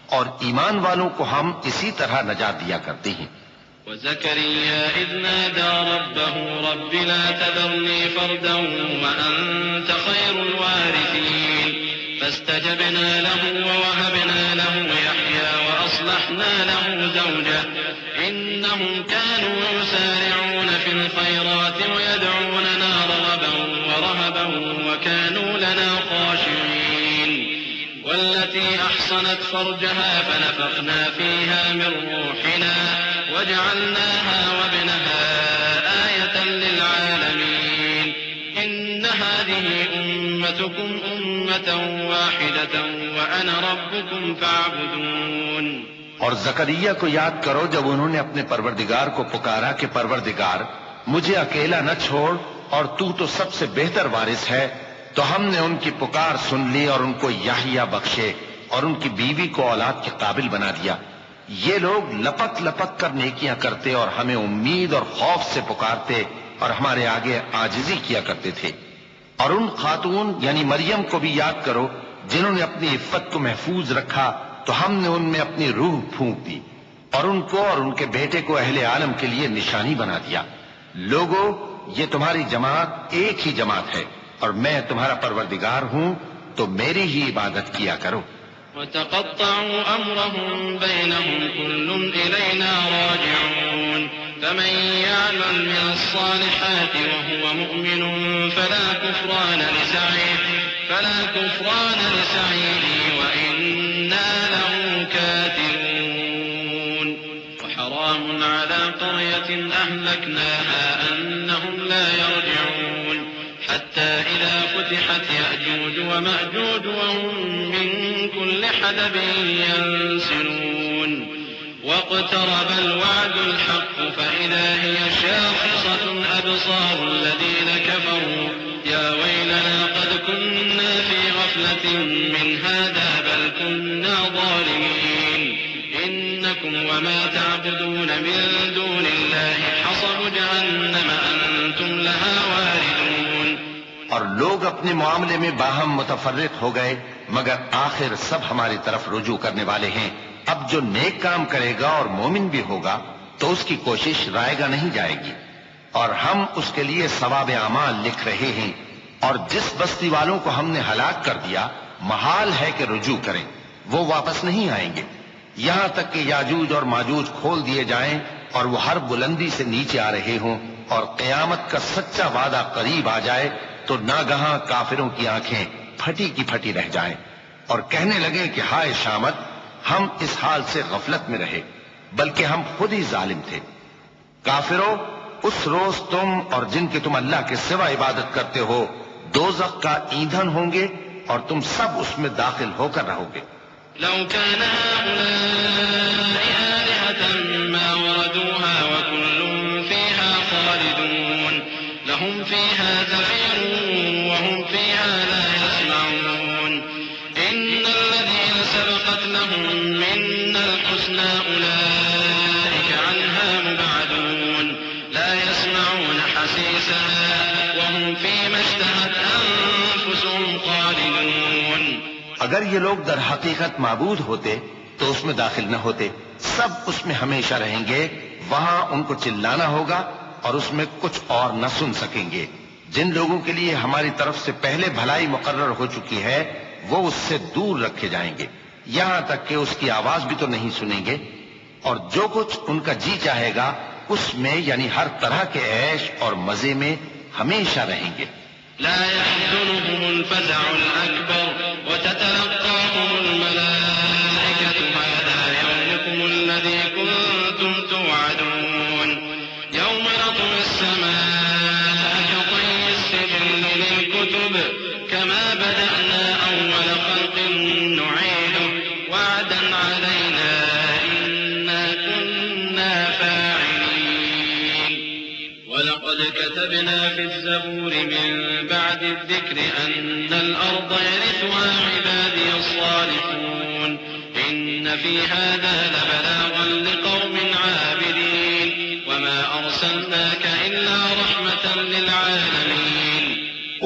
اور ایمان والوں کو ہم اسی طرح نجات دیا کرتے ہیں۔ وَزَكَرِيَّا إِذْ نَادَىٰ رَبَّهُ رَبِّ لَا تَذَرْنِي فَرْدًا وَأَنتَ خَيْرُ الْوَارِثِينَ فَاسْتَجَبْنَا لَهُ وَوَهَبْنَا لَهُ يَحْيَىٰ وَأَصْلَحْنَا لَهُ زَوْجَهُ إِنَّهُمْ كَانُوا يُسَارِعُونَ فِي الْخَيْرَاتِ وَيَدْعُونَنَا رَغَبًا وَرَهَبًا وَكَانُوا لَنَا خَاشِعِينَ وَالَّتِي أَحْصَنَتْ فَرْجَهَا فَنَفَخْنَا فِيهَا مِن رُّوحِنَا وَجَعَلْنَاهَا وَابْنَهَا آيَةً لِّلْعَالَمِينَ إِنَّ هَٰذِهِ أُمَّتُكُمْ أُمَّةً وَاحِدَةً وَأَنَا رَبُّكُمْ فَاعْبُدُونِ۔ اور زکریا کو یاد کرو جب انہوں نے اپنے پروردگار کو پکارا کہ پروردگار مجھے اکیلا نہ چھوڑ اور تو سب سے بہتر وارث ہے، تو ہم نے ان کی پکار سن لی اور ان کو یحییٰ بخشے اور ان کی بیوی کو اولاد کے قابل بنا دیا۔ یہ لوگ لپک لپک کر نیکیاں کرتے اور ہمیں امید اور خوف سے پکارتے اور ہمارے آگے عاجزی کیا کرتے تھے۔ اور ان خاتون یعنی مریم کو بھی یاد کرو جنہوں نے اپنی عفت کو محفوظ رکھا، تو ہم نے ان میں اپنی روح پھونک دی اور ان کو اور ان کے بیٹے کو اہل عالم کے لیے نشانی بنا دیا۔ لوگو، یہ تمہاری جماعت ایک ہی جماعت ہے اور میں تمہارا پروردگار ہوں، تو میری ہی عبادت کیا کرو۔ وَتَقَطَّعُوا أَمْرَهُم بَيْنَهُمْ كُلٌّ إِلَيْنَا رَاجِعُونَ فَمَن يَعْمَلْ مِنَ الصَّالِحَاتِ وَهُوَ مُؤْمِنٌ فَلَا كُفْرَانَ لِسَعْيِهِ وَإِنَّا لَهُ كَاتِبُونَ وَحَرَامٌ عَلَىٰ قَرْيَةٍ أَهْلَكْنَاهَا أَنَّهُمْ لَا يَرْجِعُونَ حَتَّىٰ إِذَا فُتِحَتْ يَأْجُوجُ وَمَأْجُوجُ وَهُم مِّن كُلِّ حَدَبٍ يَنسِلُونَ وَاقْتَرَبَ الْوَعْدُ الْحَقُّ فَإِذَا هِيَ شَاخِصَةٌ أَبْصَارُ الَّذِينَ كَفَرُوا يَا وَيْلَنَا قَدْ كُنَّا فِي غَفْلَةٍ مِّنْ هَٰذَا بَلْ كُنَّا ظَالِمِينَ إِنَّكُمْ وَمَا تَعْبُدُونَ مِن دُونِ اللَّهِ حَصَبُ جَهَنَّمَ أَنتُمْ لَهَا وَارِدُونَ۔ اور لوگ اپنے معاملے میں باہم متفرق ہو گئے، مگر آخر سب ہماری طرف رجوع کرنے والے ہیں۔ اب جو نیک کام کرے گا اور مومن بھی ہوگا تو اس کی کوشش رائے گا نہیں جائے گی، اور ہم اس کے لیے ثواب اعمال لکھ رہے ہیں۔ اور جس بستی والوں کو ہم نے ہلاک کر دیا، محال ہے کہ رجوع کریں، وہ واپس نہیں آئیں گے، یہاں تک کہ یاجوج اور ماجوج کھول دیے جائیں اور وہ ہر بلندی سے نیچے آ رہے ہوں، اور قیامت کا سچا وعدہ قریب آ جائے تو ناگہاں کافروں کی آنکھیں پھٹی کی پھٹی رہ جائیں اور کہنے لگیں کہ ہائے شامت، ہم اس حال سے غفلت میں رہے، بلکہ ہم خود ہی ظالم تھے۔ کافروں، اس روز تم اور جن کی تم اللہ کے سوا عبادت کرتے ہو دوزخ کا ایندھن ہوں گے اور تم سب اس میں داخل ہو کر رہو گے۔ لو كان هؤلاء آلهة ما وردوها وكل فيها خالدون لهم فيها زفير وهم فيها لا يسمعون إن الذين سبقت لهم منا الحسنى أولئك عنها مبعدون لا يسمعون حسيسها وهم فيما اشتهت أنفسهم خالدون۔ اگر یہ لوگ در حقیقت معبود ہوتے تو اس میں داخل نہ ہوتے، سب اس میں ہمیشہ رہیں گے، وہاں ان کو چلانا ہوگا اور اس میں کچھ اور نہ سن سکیں گے۔ جن لوگوں کے لیے ہماری طرف سے پہلے بھلائی مقرر ہو چکی ہے وہ اس سے دور رکھے جائیں گے، یہاں تک کہ اس کی آواز بھی تو نہیں سنیں گے، اور جو کچھ ان کا جی چاہے گا اس میں یعنی ہر طرح کے عیش اور مزے میں ہمیشہ رہیں گے۔ لا يحزنهم الفزع الأكبر وتتلقاهم الملائكة هذا يومكم الذي كنتم توعدون يوم نطوي السماء كطي السجل للكتب كما بدأنا أول خلق نعيده وعدا علينا إنا كنا فاعلين ولقد كتبنا في الزبور من بعد الذكر أن الأرض يرثها عبادي الصالحون إن في هذا لبلاغا لقوم عابدين وما أرسلناك إلا رحمة للعالمين۔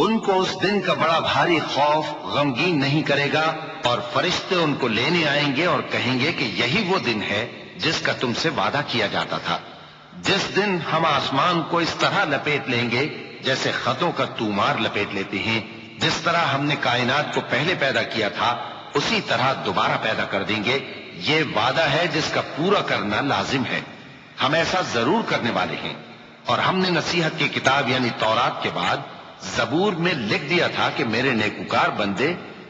ان کو اس دن کا بڑا بھاری خوف غمگین نہیں کرے گا، اور فرشتے ان کو لینے آئیں گے اور کہیں گے کہ یہی وہ دن ہے جس کا تم سے وعدہ کیا جاتا تھا، جس دن ہم آسمان کو اس طرح لپیٹ لیں گے جیسے خطوں کا تومار لپیٹ لیتے ہیں، جس طرح ہم نے کائنات کو پہلے پیدا کیا تھا اسی طرح دوبارہ پیدا کر دیں گے۔ یہ وعدہ ہے جس کا پورا کرنا لازم ہے، ہم ایسا ضرور کرنے والے ہیں۔ اور ہم نے نصیحت کی کتاب یعنی تورات کے بعد زبور میں لکھ دیا تھا کہ میرے نیکوکار بندے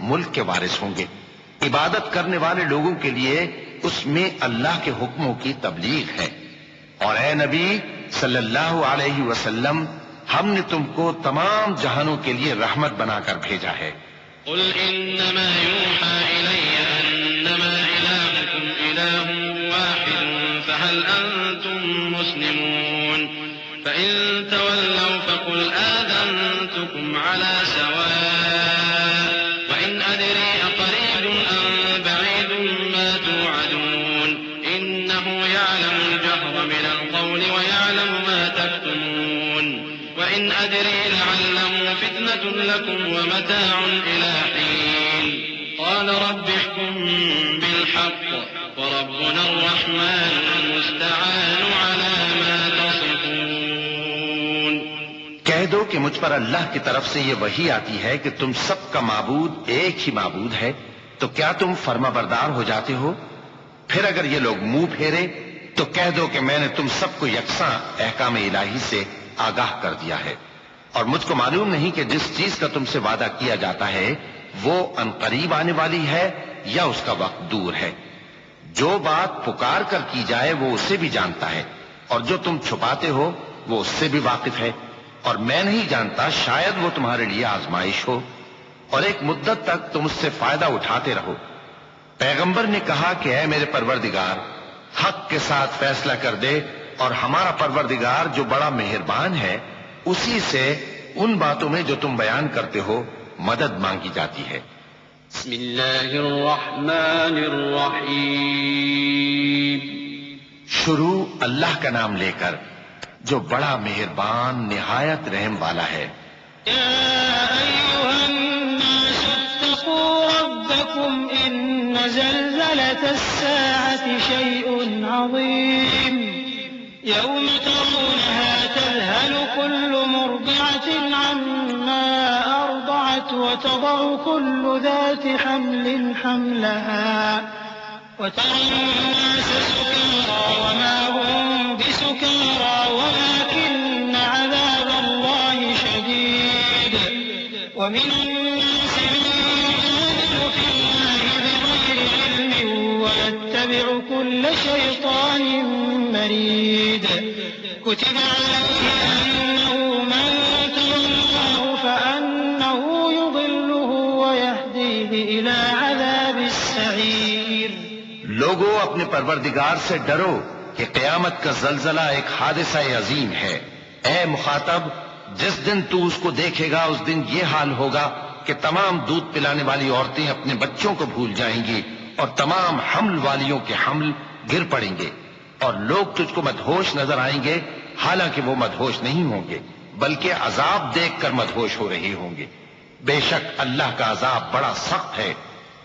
ملک کے وارث ہوں گے۔ عبادت کرنے والے لوگوں کے لیے اس میں اللہ کے حکموں کی تبلیغ ہے۔ اور اے نبی صلی اللہ علیہ وسلم، ہم نے تم کو تمام جہانوں کے لیے رحمت بنا کر بھیجا ہے۔ قل انما يوحى الي انما الهكم اله واحد فهل انتم مسلمون فان تولوا فقل آذنتكم على سواء وان ادري اقريب ام بعيد ما توعدون انه يعلم الجهر من القول ويعلم ما تكتمون وإن أدري لعله فتنة لكم ومتاع إلى حين قال رب احكم بالحق وربنا الرحمن المستعان على ما تصفون۔ کہہ دو کہ مجھ پر اللہ کی طرف سے یہ وحی آتی ہے کہ تم سب کا معبود ایک ہی معبود ہے، تو کیا تم فرما بردار ہو جاتے ہو؟ پھر اگر یہ لوگ منہ پھیرے تو کہہ دو کہ میں نے تم سب کو یکساں احکام الہی سے آگاہ کر دیا ہے، اور مجھ کو معلوم نہیں کہ جس چیز کا تم سے وعدہ کیا جاتا ہے وہ عنقریب آنے والی ہے یا اس کا وقت دور ہے۔ جو بات پکار کر کی جائے وہ اسے بھی جانتا ہے، اور جو تم چھپاتے ہو وہ اس سے بھی واقف ہے، اور میں نہیں جانتا شاید وہ تمہارے لیے آزمائش ہو، اور ایک مدت تک تم اس سے فائدہ اٹھاتے رہو۔ پیغمبر نے کہا کہ اے میرے پروردگار، حق کے ساتھ فیصلہ کر دے، اور ہمارا پروردگار جو بڑا مہربان ہے اسی سے ان باتوں میں جو تم بیان کرتے ہو مدد مانگی جاتی ہے۔ بسم اللہ الرحمن الرحیم۔ شروع اللہ کا نام لے کر جو بڑا مہربان نہایت رحم والا ہے۔ یا ایھا الناس اتقوا ربکم ان زلزلة الساعة شیء عظیم يوم ترونها تذهل كل مرضعة عما أرضعت وتضع كل ذات حمل حملها وترى الناس سكارى وما هم بسكارى ولكن عذاب الله شديد ومن الناس من يجادل في الله بغير علم ويتبع كل شيطان مريد كتب عليه أنه من تولاه فأنه يضله ويهديه إلى عذاب السعير۔ لوگو اپنے پروردگار سے ڈرو کہ قیامت کا زلزلہ ایک حادثہ عظیم ہے۔ اے مخاطب، جس دن تو اس کو دیکھے گا اس دن یہ حال ہوگا کہ تمام دودھ پلانے والی عورتیں اپنے بچوں کو بھول جائیں گی، اور تمام حمل والیوں کے حمل گر پڑیں گے، اور لوگ تجھ کو مدہوش نظر آئیں گے حالانکہ وہ مدہوش نہیں ہوں گے بلکہ عذاب دیکھ کر مدہوش ہو رہے ہوں گے۔ بے شک اللہ کا عذاب بڑا سخت ہے۔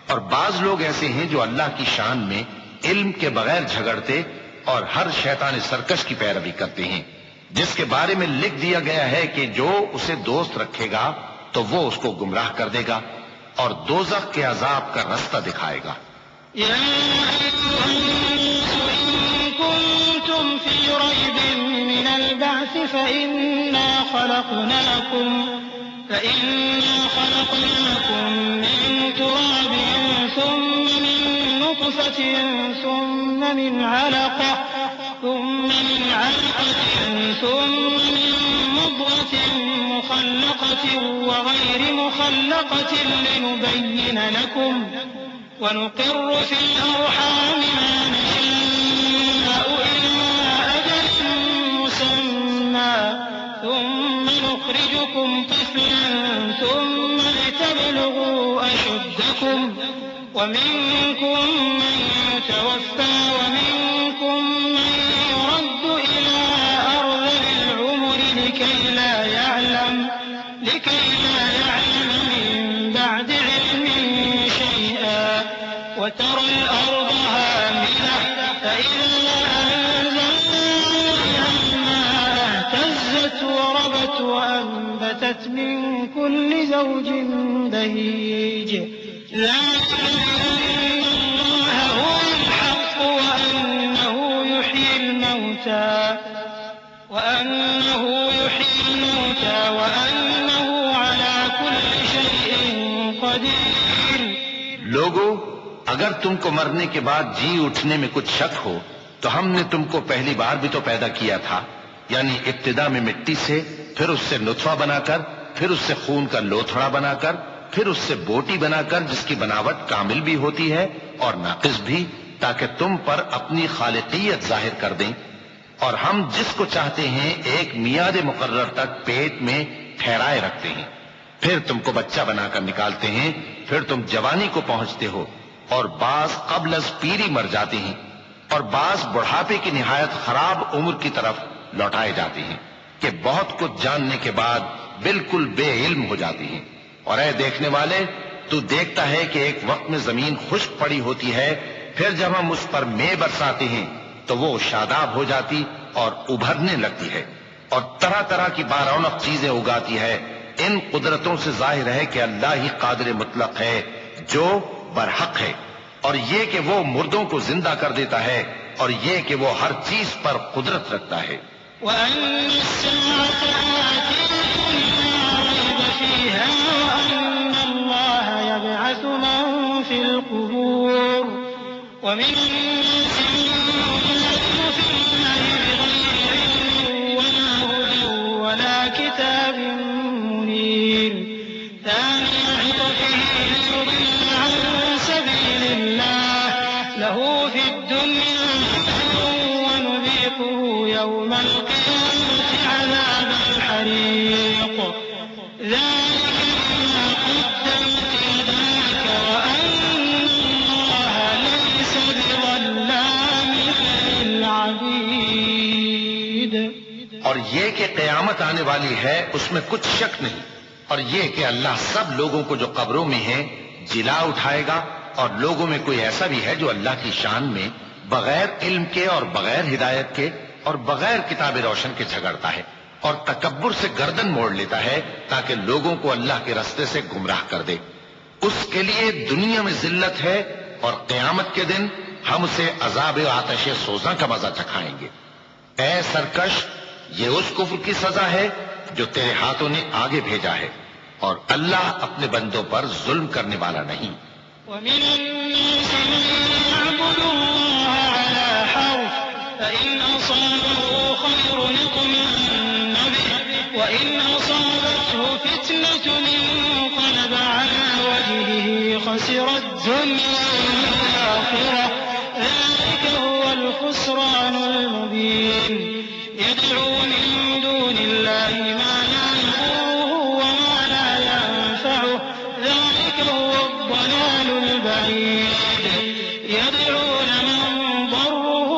اور بعض لوگ ایسے ہیں جو اللہ کی شان میں علم کے بغیر جھگڑتے اور ہر شیطان سرکش کی پیروی کرتے ہیں، جس کے بارے میں لکھ دیا گیا ہے کہ جو اسے دوست رکھے گا تو وہ اس کو گمراہ کر دے گا اور دوزخ کے عذاب کا رستہ دکھائے گا۔ يا أيها الناس إن كنتم في ريب من البعث فإنا خلقناكم من تراب ثم من نطفة ثم من علقة ثم من مضغة مخلقة وغير مخلقة لنبين لكم ونقر في الأرحام ما نشاء إلى أجل مسمى ثم نخرجكم طفلا ثم لتبلغوا أشدكم ومنكم من يتوفى ومنكم من يرد إلى أرذل العمر لكي لا يعلم من بعد علم شيئا وترى الأرض هامدة فإذا أنزلنا عليها الماء اهتزت وربت وأنبتت من كل زوج بهيج ذلك بأن الله هو الحق وأنه يحيي الموتى وأنه على كل شيء قدير. لوگو، اگر تم کو مرنے کے بعد جی اٹھنے میں کچھ شک ہو تو ہم نے تم کو پہلی بار بھی تو پیدا کیا تھا، یعنی ابتدا میں مٹی سے، پھر اس سے نطفہ بنا کر، پھر اس سے خون کا لوتھڑا بنا کر، پھر اس سے بوٹی بنا کر جس کی بناوٹ کامل بھی ہوتی ہے اور ناقص بھی، تاکہ تم پر اپنی خالقیت ظاہر کر دیں. اور ہم جس کو چاہتے ہیں ایک میعاد مقرر تک پیٹ میں ٹھہرائے رکھتے ہیں، پھر تم کو بچہ بنا کر نکالتے ہیں، پھر تم جوانی کو پہنچتے ہو، اور بعض قبل از پیری مر جاتے ہیں، اور بعض بڑھاپے کی نہایت خراب عمر کی طرف لوٹائے جاتے ہیں کہ بہت کچھ جاننے کے بعد بالکل بے علم ہو جاتی ہیں. اور اے دیکھنے والے، تو دیکھتا ہے کہ ایک وقت میں زمین خشک پڑی ہوتی ہے، پھر جب ہم اس پر مے برساتے ہیں تو وہ شاداب ہو جاتی اور ابھرنے لگتی ہے اور طرح طرح کی بارونق چیزیں اگاتی ہے. ان قدرتوں سے ظاہر ہے کہ اللہ ہی قادر مطلق ہے جو برحق ہے، اور یہ کہ وہ مردوں کو زندہ کر دیتا ہے، اور یہ کہ وہ ہر چیز پر قدرت رکھتا ہے. وأن الساعة آتية لا ريب فيها وأن الله يبعث من في القبور ومن الناس من يجادل في الله بغير علم ولا هدى ولا كتاب منير ثاني عطفه ليضل عن سبيل الله له في الدنيا ونذيقه يوم القيامة عذاب الحريق ذلك بما قدمت يداك وأن الله ليس بظلام للعبيد. اور یہ کہ قیامت آنے والی ہے اس میں کچھ شک نہیں، اور یہ کہ اللہ سب لوگوں کو جو قبروں میں ہیں جلا اٹھائے گا، اور لوگوں میں کوئی ایسا بھی ہے جو اللہ کی شان میں بغیر علم کے اور بغیر ہدایت کے اور بغیر کتاب روشن کے جھگڑتا ہے اور تکبر سے گردن موڑ لیتا ہے تاکہ لوگوں کو اللہ کے رستے سے گمراہ کر دے. اس کے لیے دنیا میں ذلت ہے، اور قیامت کے دن ہم اسے عذاب آتش سوزاں کا مزہ چکھائیں گے. اے سرکش، یہ اس کفر کی سزا ہے جو تیرے ہاتھوں نے آگے بھیجا ہے، اور اللہ اپنے بندوں پر ظلم کرنے والا نہیں. ومن الناس من يعبد الله على حرف فإن أصابه خير اطمأن به وإن أصابته فتنة انقلب على وجهه خسر الدنيا والآخرة ذلك هو الخسران المبين. يدعو من دون الله ما لا يضره وما لا ينفعه ذلك هو الضلال البعيد. يدعون من ضره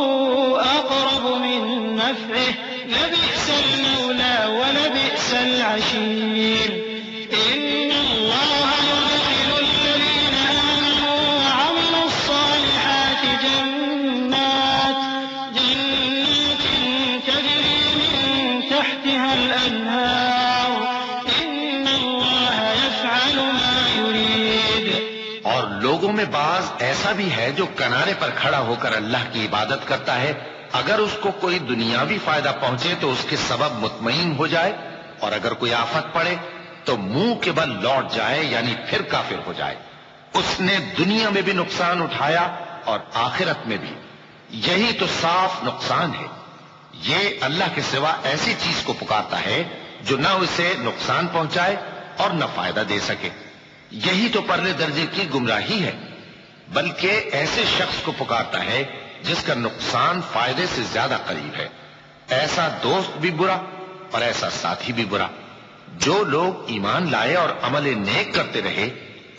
أقرب من نفعه لبئس المولى ولبئس العشير. إن الله يدخل الذين آمنوا وعملوا الصالحات جنات تجري من تحتها الأنهار إن الله يفعل ما يريد. اور لوگوں لوگوں میں بعض ایسا بھی ہے جو کنارے پر کھڑا ہو کر اللہ کی عبادت کرتا ہے، اگر اس کو کوئی دنیاوی فائدہ پہنچے تو اس کے سبب مطمئن ہو جائے، اور اگر کوئی آفت پڑے تو منہ کے بل لوٹ جائے، یعنی پھر کافر ہو جائے۔ اس نے دنیا میں بھی نقصان اٹھایا اور آخرت میں بھی، یہی تو صاف نقصان ہے۔ یہ اللہ کے سوا ایسی چیز کو پکارتا ہے جو نہ اسے نقصان پہنچائے اور نہ فائدہ دے سکے، یہی تو پرلے درجے کی گمراہی ہے۔ بلکہ ایسے شخص کو پکارتا ہے جس کا نقصان فائدے سے زیادہ قریب ہے۔ ایسا دوست بھی برا اور ایسا ساتھی بھی برا۔ جو لوگ ایمان لائے اور عمل نیک کرتے رہے،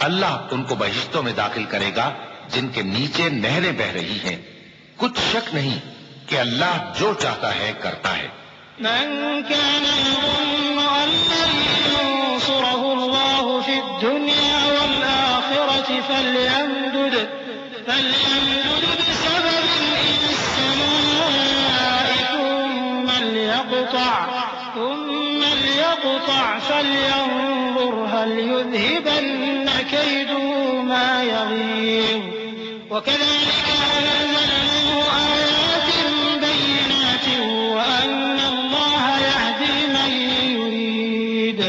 اللہ ان کو بہشتوں میں داخل کرے گا جن کے نیچے نہریں بہ رہی ہیں۔ کچھ شک نہیں کہ اللہ جو چاہتا ہے کرتا ہے۔ من كان يظن أن لن ينصره الله في الدنيا والآخرة فليمدد بسبب إلى السماء ثم ليقطع فلينظر هل يذهبن كيده ما يغيظ وكذلك أنزلناه آيات بينات وأن الله يهدي من يريد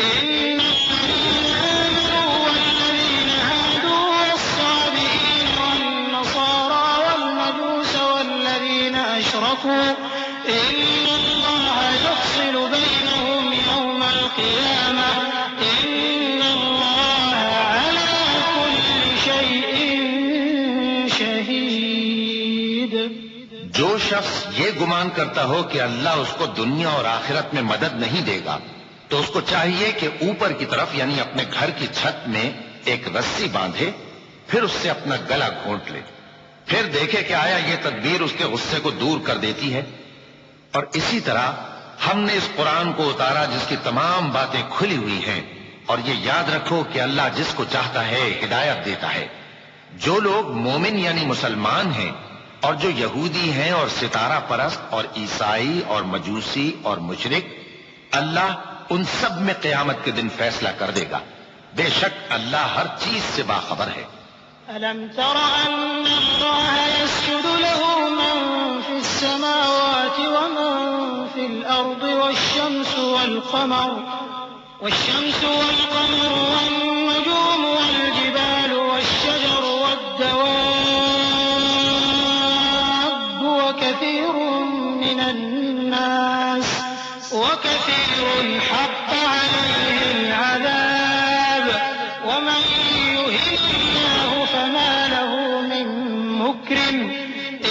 إن الذين آمنوا والذين هادوا والصابئين والنصارى والمجوس والذين أشركوا إن الله يفصل بينهم يوم القيامة إن الله على كل شيء شهيد۔ جو شخص یہ گمان کرتا ہو کہ اللہ اس کو دنیا اور آخرت میں مدد نہیں دے گا تو اس کو چاہیے کہ اوپر کی طرف یعنی اپنے گھر کی چھت میں ایک رسی باندھے، پھر اس سے اپنا گلا گھونٹ لے، پھر دیکھے کہ آیا یہ تدبیر اس کے غصے کو دور کر دیتی ہے۔ اور اسی طرح ہم نے اس قرآن کو اتارا جس کی تمام باتیں کھلی ہوئی ہیں، اور یہ یاد رکھو کہ اللہ جس کو چاہتا ہے ہدایت دیتا ہے۔ جو لوگ مومن یعنی مسلمان ہیں اور جو یہودی ہیں اور ستارہ پرست اور عیسائی اور مجوسی اور مشرک، اللہ ان سب میں قیامت کے دن فیصلہ کر دے گا۔ بے شک اللہ ہر چیز سے باخبر ہے۔ ألم تر أن الله يسجد له من في السماوات ومن في الأرض والشمس والقمر والنجوم والجبال والشجر والدواب وكثير حق عليه العذاب ومن يهن الله فما له من مكرم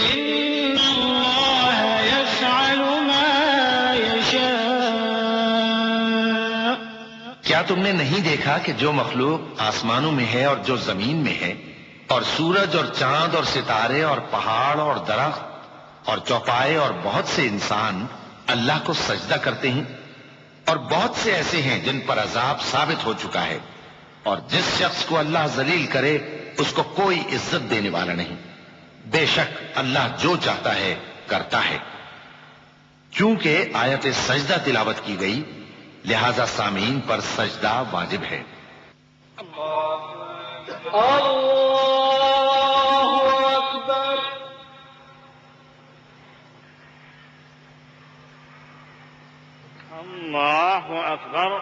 إن الله يفعل ما يشاء۔ کیا تم نے نہیں دیکھا کہ جو مخلوق آسمانوں میں ہے اور جو زمین میں ہے، اور سورج اور چاند اور ستارے اور پہاڑ اور درخت اور چوپائے اور بہت سے انسان اللہ کو سجدہ کرتے ہیں، اور بہت سے ایسے ہیں جن پر عذاب ثابت ہو چکا ہے، اور جس شخص کو اللہ ذلیل کرے اس کو کوئی عزت دینے والا نہیں۔ بے شک اللہ جو چاہتا ہے کرتا ہے۔ چونکہ آیت سجدہ تلاوت کی گئی لہذا سامعین پر سجدہ واجب ہے۔ الله أكبر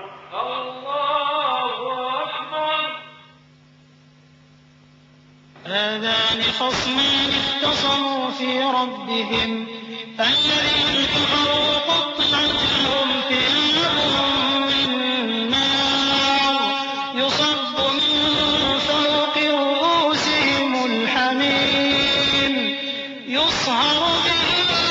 الله أكبر هذان خصمان اختصموا في ربهم الذين كفروا قطعت لهم ثياب من نار يصب من فوق رؤوسهم الحميم يصهر به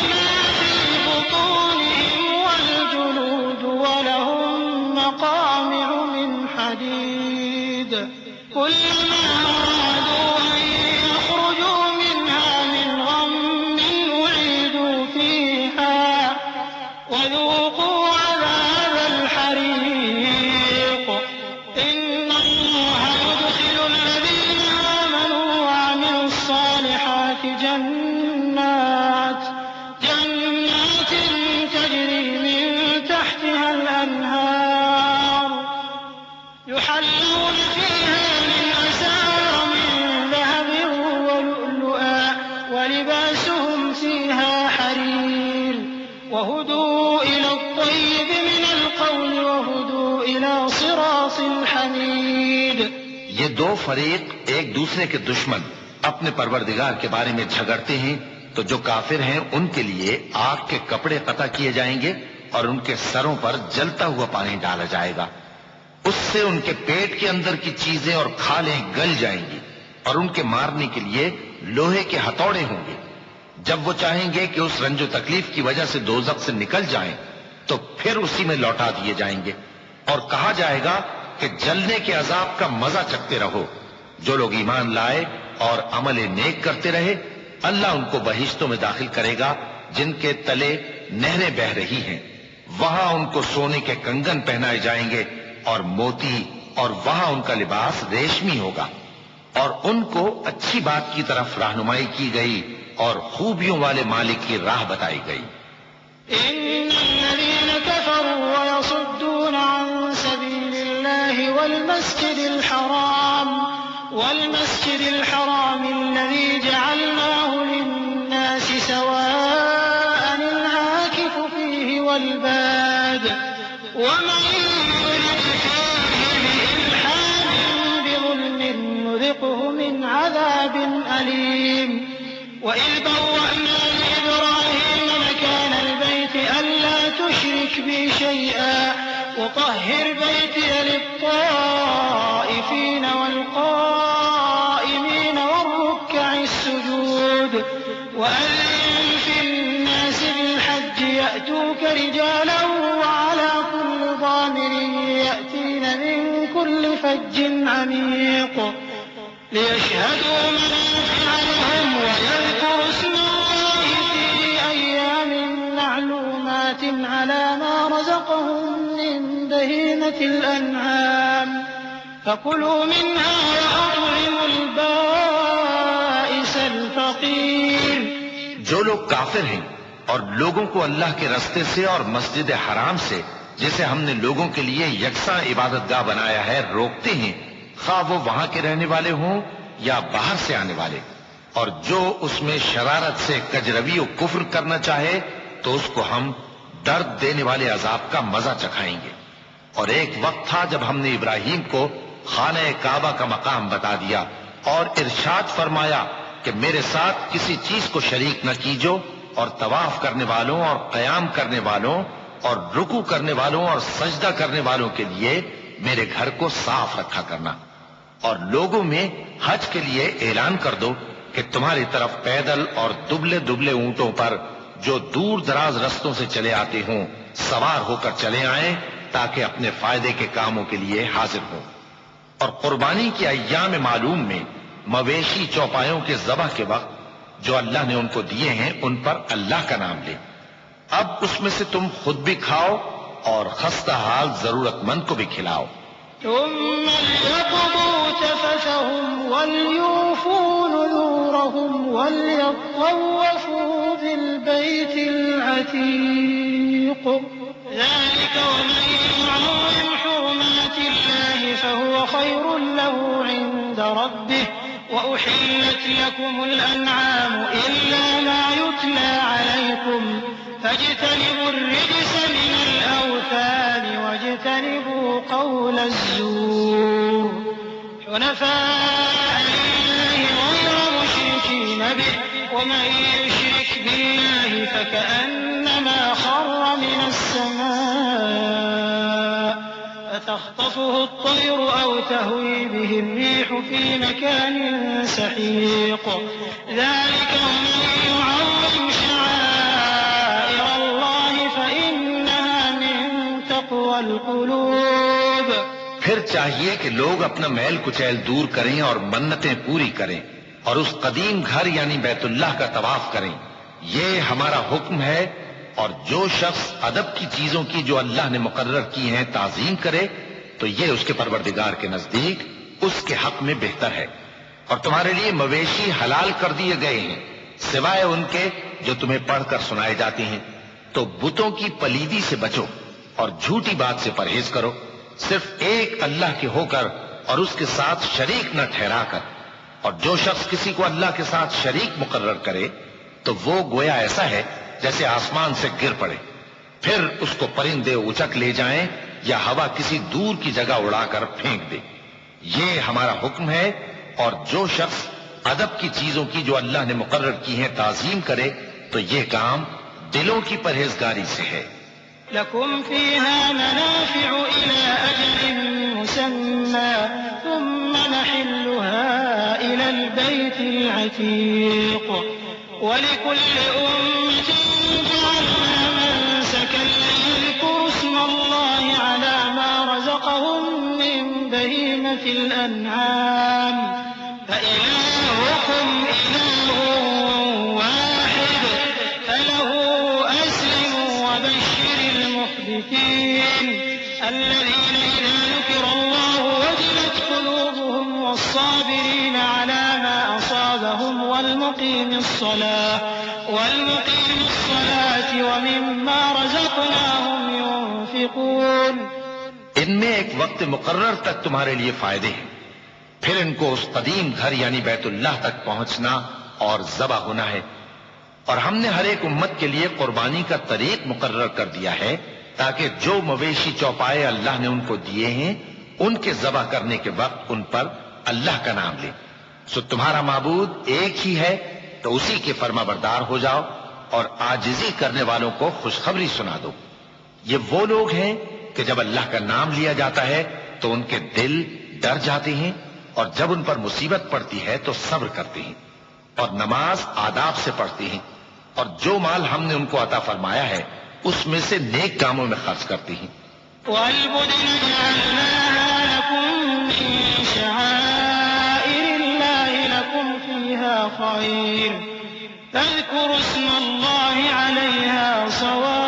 ما في بطونهم والجلود ولهم مقامع من حديد كلما أرادوا أن يخرجوا منها من غم أعيدوا فيها وذوقوا عذاب الحريق إن الله يدخل الذين آمنوا وعملوا الصالحات جنات وهدوا إلى الطيب من القول وهدوا إلى صراط الحميد. یہ دو فریق ایک دوسرے کے دشمن اپنے پروردگار کے بارے میں جھگڑتے ہیں، تو جو کافر ہیں ان کے لیے آگ کے کپڑے قطع کیے جائیں گے اور ان کے سروں پر جلتا ہوا پانی ڈالا جائے گا. اس سے ان کے پیٹ کے اندر کی چیزیں اور کھالیں گل جائیں گی اور ان کے مارنے کے لیے لوہے کے ہتھوڑے ہوں گے. جب وہ چاہیں گے کہ اس رنج و تکلیف کی وجہ سے دوزخ سے نکل جائیں تو پھر اسی میں لوٹا دیے جائیں گے اور کہا جائے گا کہ جلنے کے عذاب کا مزہ چکھتے رہو. جو لوگ ایمان لائے اور عمل نیک کرتے رہے اللہ ان کو بہشتوں میں داخل کرے گا جن کے تلے نہریں بہ رہی ہیں. وہاں ان کو سونے کے کنگن پہنائے جائیں گے اور موتی، اور وہاں ان کا لباس ریشمی ہوگا. اور ان کو اچھی بات کی طرف رہنمائی کی گئی اور خوبیوں والے مالک کی راہ بتائی گئی. إن الذين كفروا ويصدون عن سبيل الله والمسجد الحرام الذي جعلناه للناس سواء العاكف فيه والباد ومن يرد فيه بإلحاد بظلم نذقه من عذاب أليم. وإذ بوأنا لإبراهيم مكان البيت ألا تشرك بي شيئا وطهر بيتي للطائفين والقائمين والركع السجود وأذن في الناس بالحج يأتوك رجالا وعلى كل ضامر يأتين من كل فج عميق ليشهدوا منافع لهم ويذكروا اسم الله في أيام معلومات على ما رزقهم من بهيمة الأنعام فكلوا منها وأطعموا البائس الفقير. جو لوگ کافر ہیں اور لوگوں کو اللہ کے رستے سے اور مسجد حرام سے جسے ہم نے لوگوں کے لیے یکساں عبادت گاہ بنایا ہے روکتے ہیں، خواہ وہ وہاں کے رہنے والے ہوں یا باہر سے آنے والے، اور جو اس میں شرارت سے کجروی و کفر کرنا چاہے تو اس کو ہم درد دینے والے عذاب کا مزہ چکھائیں گے. اور ایک وقت تھا جب ہم نے ابراہیم کو خانہ کعبہ کا مقام بتا دیا اور ارشاد فرمایا کہ میرے ساتھ کسی چیز کو شریک نہ کیجو، اور طواف کرنے والوں اور قیام کرنے والوں اور رکوع کرنے والوں اور سجدہ کرنے والوں کے لیے میرے گھر کو صاف رکھا کرنا. اور لوگوں میں حج کے لیے اعلان کر دو کہ تمہاری طرف پیدل اور دبلے دبلے اونٹوں پر جو دور دراز رستوں سے چلے آتے ہوں سوار ہو کر چلے آئیں تاکہ اپنے فائدے کے کاموں کے لیے حاضر ہوں. اور قربانی کے ایام معلوم میں مویشی چوپایوں کے ذبح کے وقت جو اللہ نے ان کو دیے ہیں ان پر اللہ کا نام لے. اب اس میں سے تم خود بھی کھاؤ اور خستہ حال ضرورت مند کو بھی کھلاؤ. ثم ليقضوا تفثهم وليوفوا نذورهم وليطوفوا بالبيت العتيق ذلك ومن يعظم حرمات الله فهو خير له عند ربه وأحلت لكم الأنعام إلا ما يتلى عليكم فاجتنبوا الرجس من الأوثان واجتنبوا قول الزور حنفاء لله غير مشركين به ومن يشرك بالله فكأنما خر من السماء فتخطفه الطير أو تهوي به الريح في مكان سحيق ذلك ومن يعظم شعائر الله فإنها من تقوى القلوب. پھر چاہیے کہ لوگ اپنا میل کچیل دور کریں اور منتیں پوری کریں اور اس قدیم گھر یعنی بیت اللہ کا طواف کریں. یہ ہمارا حکم ہے. اور جو شخص ادب کی چیزوں کی جو اللہ نے مقرر کی ہیں تعظیم کرے تو یہ اس کے پروردگار کے نزدیک اس کے حق میں بہتر ہے. اور تمہارے لیے مویشی حلال کر دیے گئے ہیں سوائے ان کے جو تمہیں پڑھ کر سنائے جاتے ہیں. تو بتوں کی پلیدی سے بچو اور جھوٹی بات سے پرہیز کرو، صرف ایک اللہ کے ہو کر اور اس کے ساتھ شریک نہ ٹھہرا کر. اور جو شخص کسی کو اللہ کے ساتھ شریک مقرر کرے تو وہ گویا ایسا ہے جیسے آسمان سے گر پڑے، پھر اس کو پرندے اچک لے جائیں یا ہوا کسی دور کی جگہ اڑا کر پھینک دے۔ یہ ہمارا حکم ہے، اور جو شخص ادب کی چیزوں کی جو اللہ نے مقرر کی ہیں تعظیم کرے تو یہ کام دلوں کی پرہیزگاری سے ہے۔ لكم فيها منافع إلى أجل مسمى ثم محلها إلى البيت العتيق ولكل أمة جعلنا منسكا ليذكروا اسم الله على ما رزقهم من بهيمة الأنعام فإلهكم إله واحد فله أسلموا وبشر المخبتين الذين إذا ذكر الله وجلت قلوبهم والصابرين على ما أصابهم والمقيم الصلاة ومما رزقناهم ينفقون۔ ان میں ایک وقت مقرر تک تمہارے لیے فائدے ہیں، پھر ان کو اس قدیم گھر یعنی بیت اللہ تک پہنچنا اور ذبح ہونا ہے، اور ہم نے ہر ایک امت کے لیے قربانی کا طریق مقرر کر دیا ہے تاکہ جو مویشی چوپائے اللہ نے ان کو دیے ہیں ان کے ذبح کرنے کے وقت ان پر اللہ کا نام لیں۔ سو تمہارا معبود ایک ہی ہے تو اسی کے فرما بردار ہو جاؤ اور عاجزی کرنے والوں کو خوشخبری سنا دو۔ یہ وہ لوگ ہیں کہ جب اللہ کا نام لیا جاتا ہے تو ان کے دل ڈر جاتے ہیں، اور جب ان پر مصیبت پڑتی ہے تو صبر کرتے ہیں اور نماز آداب سے پڑھتے ہیں، اور جو مال ہم نے ان کو عطا فرمایا ہے اس میں سے نیک کاموں میں خرچ کرتے ہیں۔ وَالْبُدْنَ جَعَلْنَاهَا لَكُم مِّن شَعَائِرِ اللَّهِ لَكُمْ فِيهَا خَيْرٌ فَاذْكُرُوا اسْمَ اللَّهِ عَلَيْهَا صَوَافَّ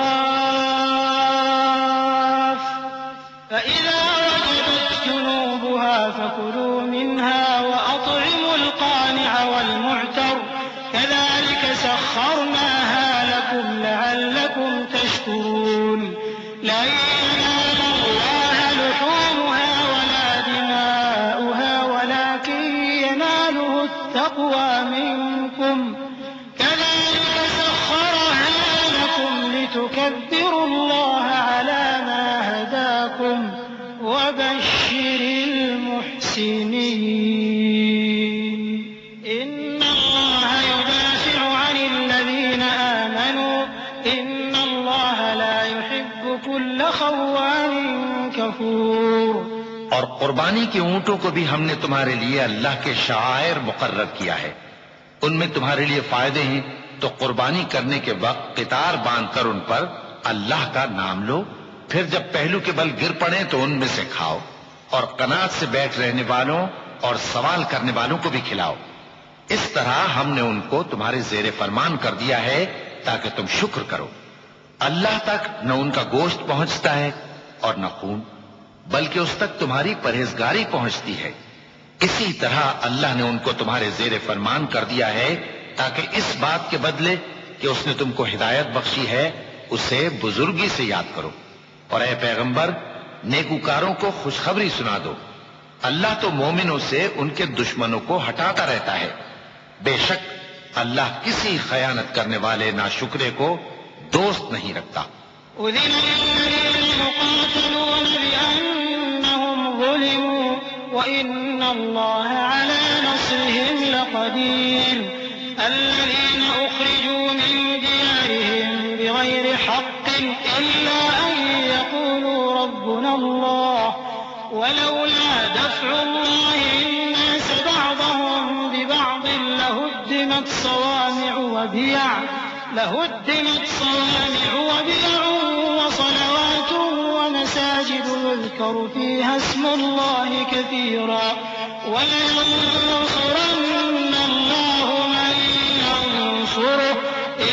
فَإِذَا وَجَبَتْ جُنُوبُهَا فَكُلُوا مِنْهَا وَأَطْعِمُوا الْقَانِعَ وَالْمُعْتَرَّ كَذَلِكَ سَخَّرْنَاهَا لَكُمْ لَعَلَّكُمْ تَشْكُرُونَ لَن يَنَالَ اللَّهَ لُحُومُهَا وَلَا دِمَاؤُهَا وَلَكِن يَنَالُهُ التَّقْوَىٰ مِنكُمْ كَذَلِكَ سَخَّرَهَا لَكُمْ لِتُكَبِّرُوا اللَّهَ عَلَىٰ مَا هَدَاكُمْ وَبَشِّرِ الْمُحْسِنِينَ۔ إِنَّ اللَّهَ يُدَافِعُ عَنِ الَّذِينَ آمَنُوا إِنَّ اللَّهَ لَا يُحِبُّ كُلَّ خَوَّانٍ كَفُورٍ۔ اور قربانی کے اونٹوں کو بھی ہم نے تمہارے لیے اللہ کے شعائر مقرر کیا ہے، ان میں تمہارے لیے فائدے ہیں، تو قربانی کرنے کے وقت قطار باندھ کر ان پر اللہ کا نام لو، پھر جب پہلو کے بل گر پڑے تو ان میں سے کھاؤ، اور قناعت سے بیٹھ رہنے والوں اور سوال کرنے والوں کو بھی کھلاؤ۔ اس طرح ہم نے ان کو تمہارے زیر فرمان کر دیا ہے تاکہ تم شکر کرو۔ اللہ تک نہ ان کا گوشت پہنچتا ہے اور نہ خون، بلکہ اس تک تمہاری پرہیزگاری پہنچتی ہے۔ اسی طرح اللہ نے ان کو تمہارے زیر فرمان کر دیا ہے تاکہ اس بات کے بدلے کہ اس نے تم کو ہدایت بخشی ہے اسے بزرگی سے یاد کرو۔ اور اے پیغمبر، نیکوکاروں کو خوشخبری سنا دو، اللہ تو مومنوں سے ان کے دشمنوں کو ہٹاتا رہتا ہے، بے شک اللہ کسی خیانت کرنے والے ناشکرے کو دوست نہیں رکھتا۔ أذن للذين يقاتلون بأنهم ظلموا وإن الله على نصرهم لقدير الذين أخرجوا من ديارهم بغير حق إلا أن يقولوا ربنا الله ولولا دفع الله الناس بعضهم ببعض لهدمت صوامع وبيع وصلوات ومساجد يذكر فيها اسم الله كثيرا ولينصرن الله من ينصره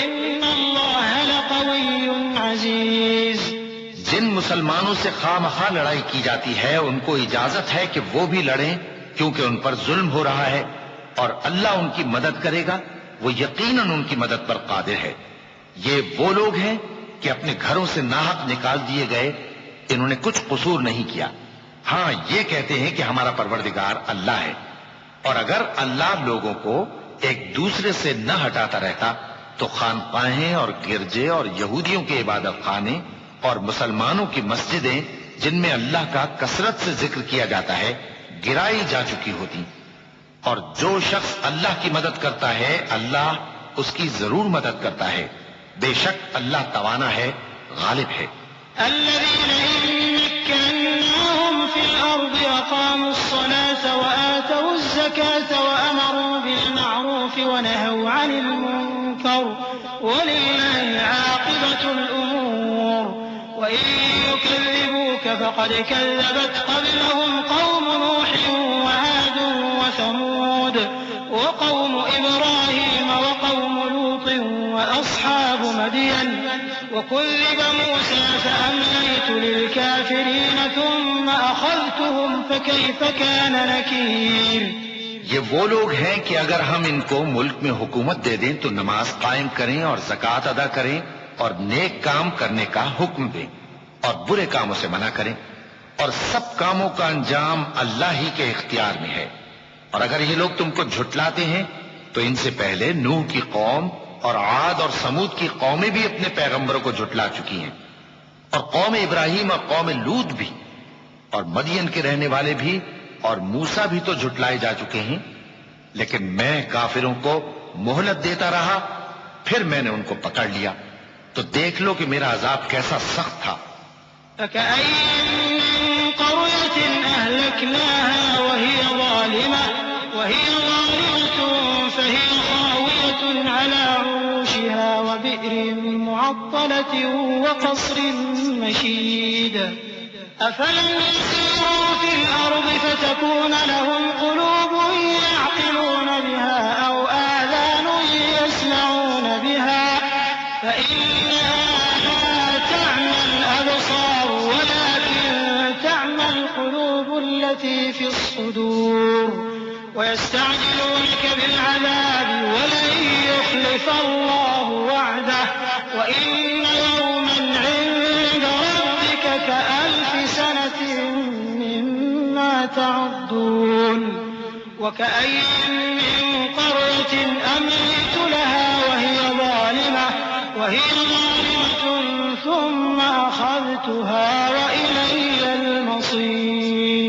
إن الله لقوي عزيز۔ جن مسلمانوں سے خواہ مخواہ لڑائی کی جاتی ہے ان کو اجازت ہے کہ وہ بھی لڑیں، کیونکہ ان پر ظلم ہو رہا ہے، اور اللہ ان کی مدد کرے گا، وہ یقیناً ان کی مدد پر قادر ہے۔ یہ وہ لوگ ہیں کہ اپنے گھروں سے ناحق نکال دیے گئے، انہوں نے کچھ قصور نہیں کیا، ہاں یہ کہتے ہیں کہ ہمارا پروردگار اللہ ہے، اور اگر اللہ لوگوں کو ایک دوسرے سے نہ ہٹاتا رہتا تو خانقاہیں اور گرجے اور یہودیوں کے عبادت خانے اور مسلمانوں کی مسجدیں جن میں اللہ کا کثرت سے ذکر کیا جاتا ہے گرائی جا چکی ہوتی، اور جو شخص اللہ کی مدد کرتا ہے اللہ اس کی ضرور مدد کرتا ہے، بے شک اللہ توانا ہے، غالب ہے۔ الذين إن مكناهم في الأرض أقاموا الصلاة وآتوا الزكاة وأمروا بالمعروف ونهوا عن المنكر ولله عاقبة الأمور وإن يكذبوك فقد كذبت قبلهم قوم نوح وعاد وثمود وقوم إبراهيم وقوم لوط وأصحاب مدين وكذب موسى فأمليت للكافرين ثم أخذتهم فكيف كان نكير۔ یہ وہ لوگ ہیں کہ اگر ہم ان کو ملک میں حکومت دے دیں تو نماز قائم کریں اور زکوٰۃ ادا کریں اور نیک کام کرنے کا حکم دیں اور برے کاموں سے منع کریں، اور سب کاموں کا انجام اللہ ہی کے اختیار میں ہے۔ اور اگر یہ لوگ تم کو جھٹلاتے ہیں تو ان سے پہلے نوح کی قوم اور عاد اور سمود کی قومیں بھی اپنے پیغمبروں کو جھٹلا چکی ہیں، اور قوم ابراہیم اور قوم لوط بھی، اور مدین کے رہنے والے بھی، اور موسیٰ بھی تو جھٹلائے جا چکے ہیں، لیکن میں کافروں کو مہلت دیتا رہا، پھر میں نے ان کو پکڑ لیا، تو دیکھ لو کہ میرا عذاب کیسا سخت تھا۔ فكأين من قرية أهلكناها وهي ظالمة فهي خاوية على عروشها وبئر معطلة وقصر مشيد أفلم يسيروا في الأرض فتكون لهم قلوب يعقلون بها أو آذان يسمعون بها فإنها لا تعمى الأبصار ولكن تعمى القلوب التي في الصدور ويستعجلونك بالعذاب ولن يخلف الله وعده وإن يوما عند ربك كألف سنة مما تعدون وكأين من قرية أمليت لها وهي ظالمة ثم أخذتها وإلي المصير۔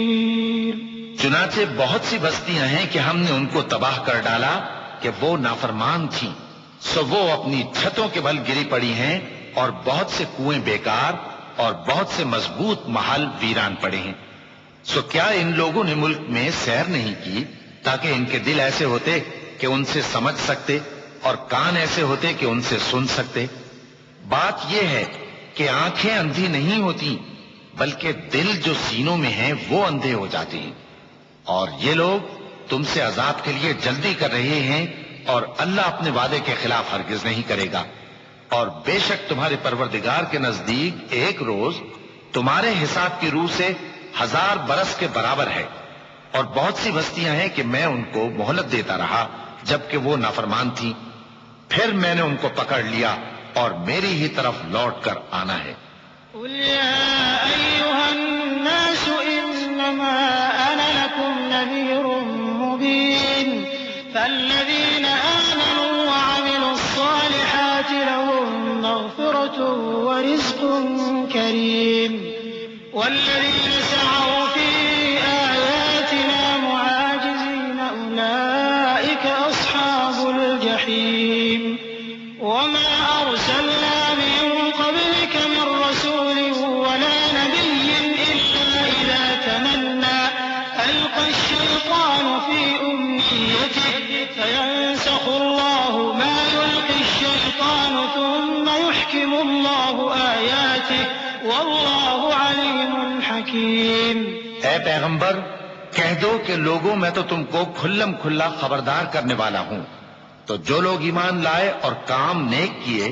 چنانچہ بہت سی بستیاں ہیں کہ ہم نے ان کو تباہ کر ڈالا کہ وہ نافرمان تھیں، سو وہ اپنی چھتوں کے بل گری پڑی ہیں، اور بہت سے کنویں بیکار اور بہت سے مضبوط محل ویران پڑے ہیں۔ سو کیا ان لوگوں نے ملک میں سیر نہیں کی تاکہ ان کے دل ایسے ہوتے کہ ان سے سمجھ سکتے اور کان ایسے ہوتے کہ ان سے سن سکتے؟ بات یہ ہے کہ آنکھیں اندھی نہیں ہوتی بلکہ دل جو سینوں میں ہیں وہ اندھے ہو جاتے ہیں، اور یہ لوگ تم سے عذاب کے لیے جلدی کر رہے ہیں، اور اللہ اپنے وعدے کے خلاف ہرگز نہیں کرے گا۔ اور بے شک تمہارے پروردگار کے نزدیک ایک روز تمہارے حساب کی روح سے 1000 برس کے برابر ہے، اور بہت سی بستیاں ہیں کہ میں ان کو مہلت دیتا رہا جبکہ وہ نافرمان تھی، پھر میں نے ان کو پکڑ لیا اور میری ہی طرف لوٹ کر آنا ہے۔ قل يا أيها الناس إنما أنا لكم نذير مبين فالذين آمنوا وعملوا الصالحات لهم مغفرة ورزق كريم والذين سعوا في آياتنا معاجزين أولئك أصحاب الجحيم وما أرسلنا من قبلك من رسول ولا نبي إلا إذا تمنى ألقى الشيطان في أمنيته فينسخ الله ما يلقي الشيطان ثم يحكم الله آياته والله عليم حكيم۔ اے پیغمبر کہہ دو کہ لوگوں میں تو تم کو کھلم کھلا خبردار کرنے والا ہوں، تو جو لوگ ایمان لائے اور کام نیک کیے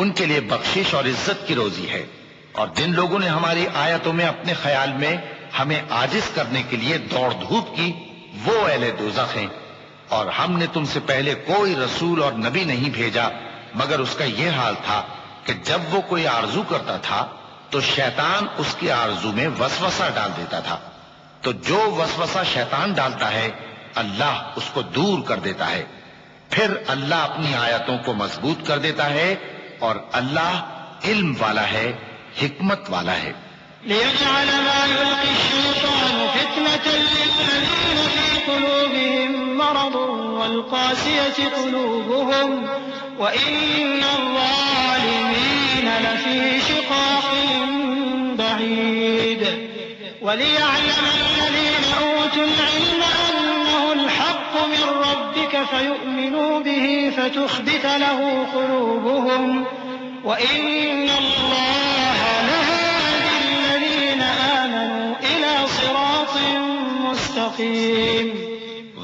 ان کے لیے بخشش اور عزت کی روزی ہے، اور جن لوگوں نے ہماری آیتوں میں اپنے خیال میں ہمیں عاجز کرنے کے لیے دوڑ دھوپ کی وہ اہل دوزخ ہیں۔ اور ہم نے تم سے پہلے کوئی رسول اور نبی نہیں بھیجا مگر اس کا یہ حال تھا کہ جب وہ کوئی آرزو کرتا تھا تو شیطان اس کی آرزو میں وسوسہ ڈال دیتا تھا، تو جو وسوسہ شیطان ڈالتا ہے اللہ اس کو دور کر دیتا ہے۔ پھر اللہ اپنی آیتوں کو مضبوط کر دیتا ہے اور اللہ علم والا ہے، حکمت والا ہے۔ ليجعل ما يلقي الشيطان فتنة للذين في قلوبهم مرض والقاسية قلوبهم وإن الظالمين لفي شقاق بعيد وليعلم الذين أوتوا العلم أنه الحق من ربك فيؤمنوا به فتخبت له قلوبهم وإن الله لهادي الذين آمنوا إلى صراط مستقيم۔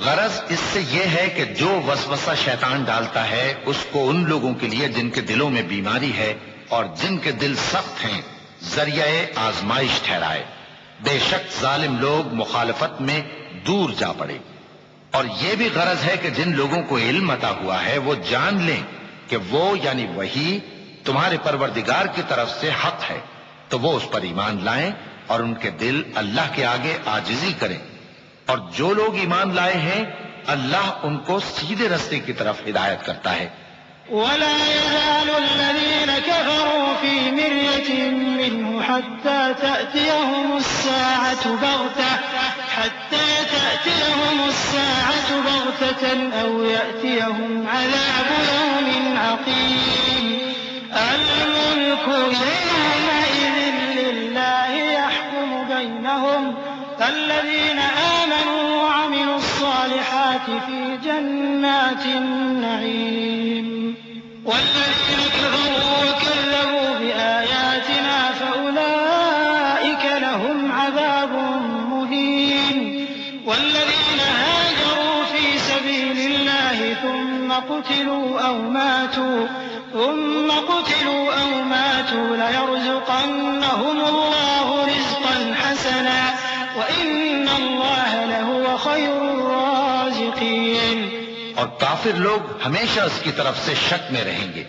غرض اس سے یہ ہے کہ جو وسوسہ شیطان ڈالتا ہے اس کو ان لوگوں کے لیے جن کے دلوں میں بیماری ہے اور جن کے دل سخت ہیں ذریعہ آزمائش ٹھہرائے۔ بے شک ظالم لوگ مخالفت میں دور جا پڑے۔ اور یہ بھی غرض ہے کہ جن لوگوں کو علم عطا ہوا ہے وہ جان لیں کہ وہ یعنی وہی تمہارے پروردگار کی طرف سے حق ہے، تو وہ اس پر ایمان لائیں اور ان کے دل اللہ کے آگے عاجزی کریں۔ اور جو لوگ ایمان لائے ہیں اللہ ان کو سیدھے رستے کی طرف ہدایت کرتا ہے۔ ولا يزال الذين كفروا في مرية منه حتى تأتيهم الساعة بغتة أو يأتيهم عذاب يوم عقيم الملك يومئذ لله يحكم بينهم الذين آمنوا وعملوا الصالحات في جنات النعيم والذين كفروا وكذبوا بآياتنا فأولئك لهم عذاب مهين والذين هاجروا في سبيل الله ثم قتلوا أو ماتوا ليرزقنهم الله رزقا حسنا وإن الله لهو خير الرازقين۔ اور کافر لوگ ہمیشہ اس کی طرف سے شک میں رہیں گے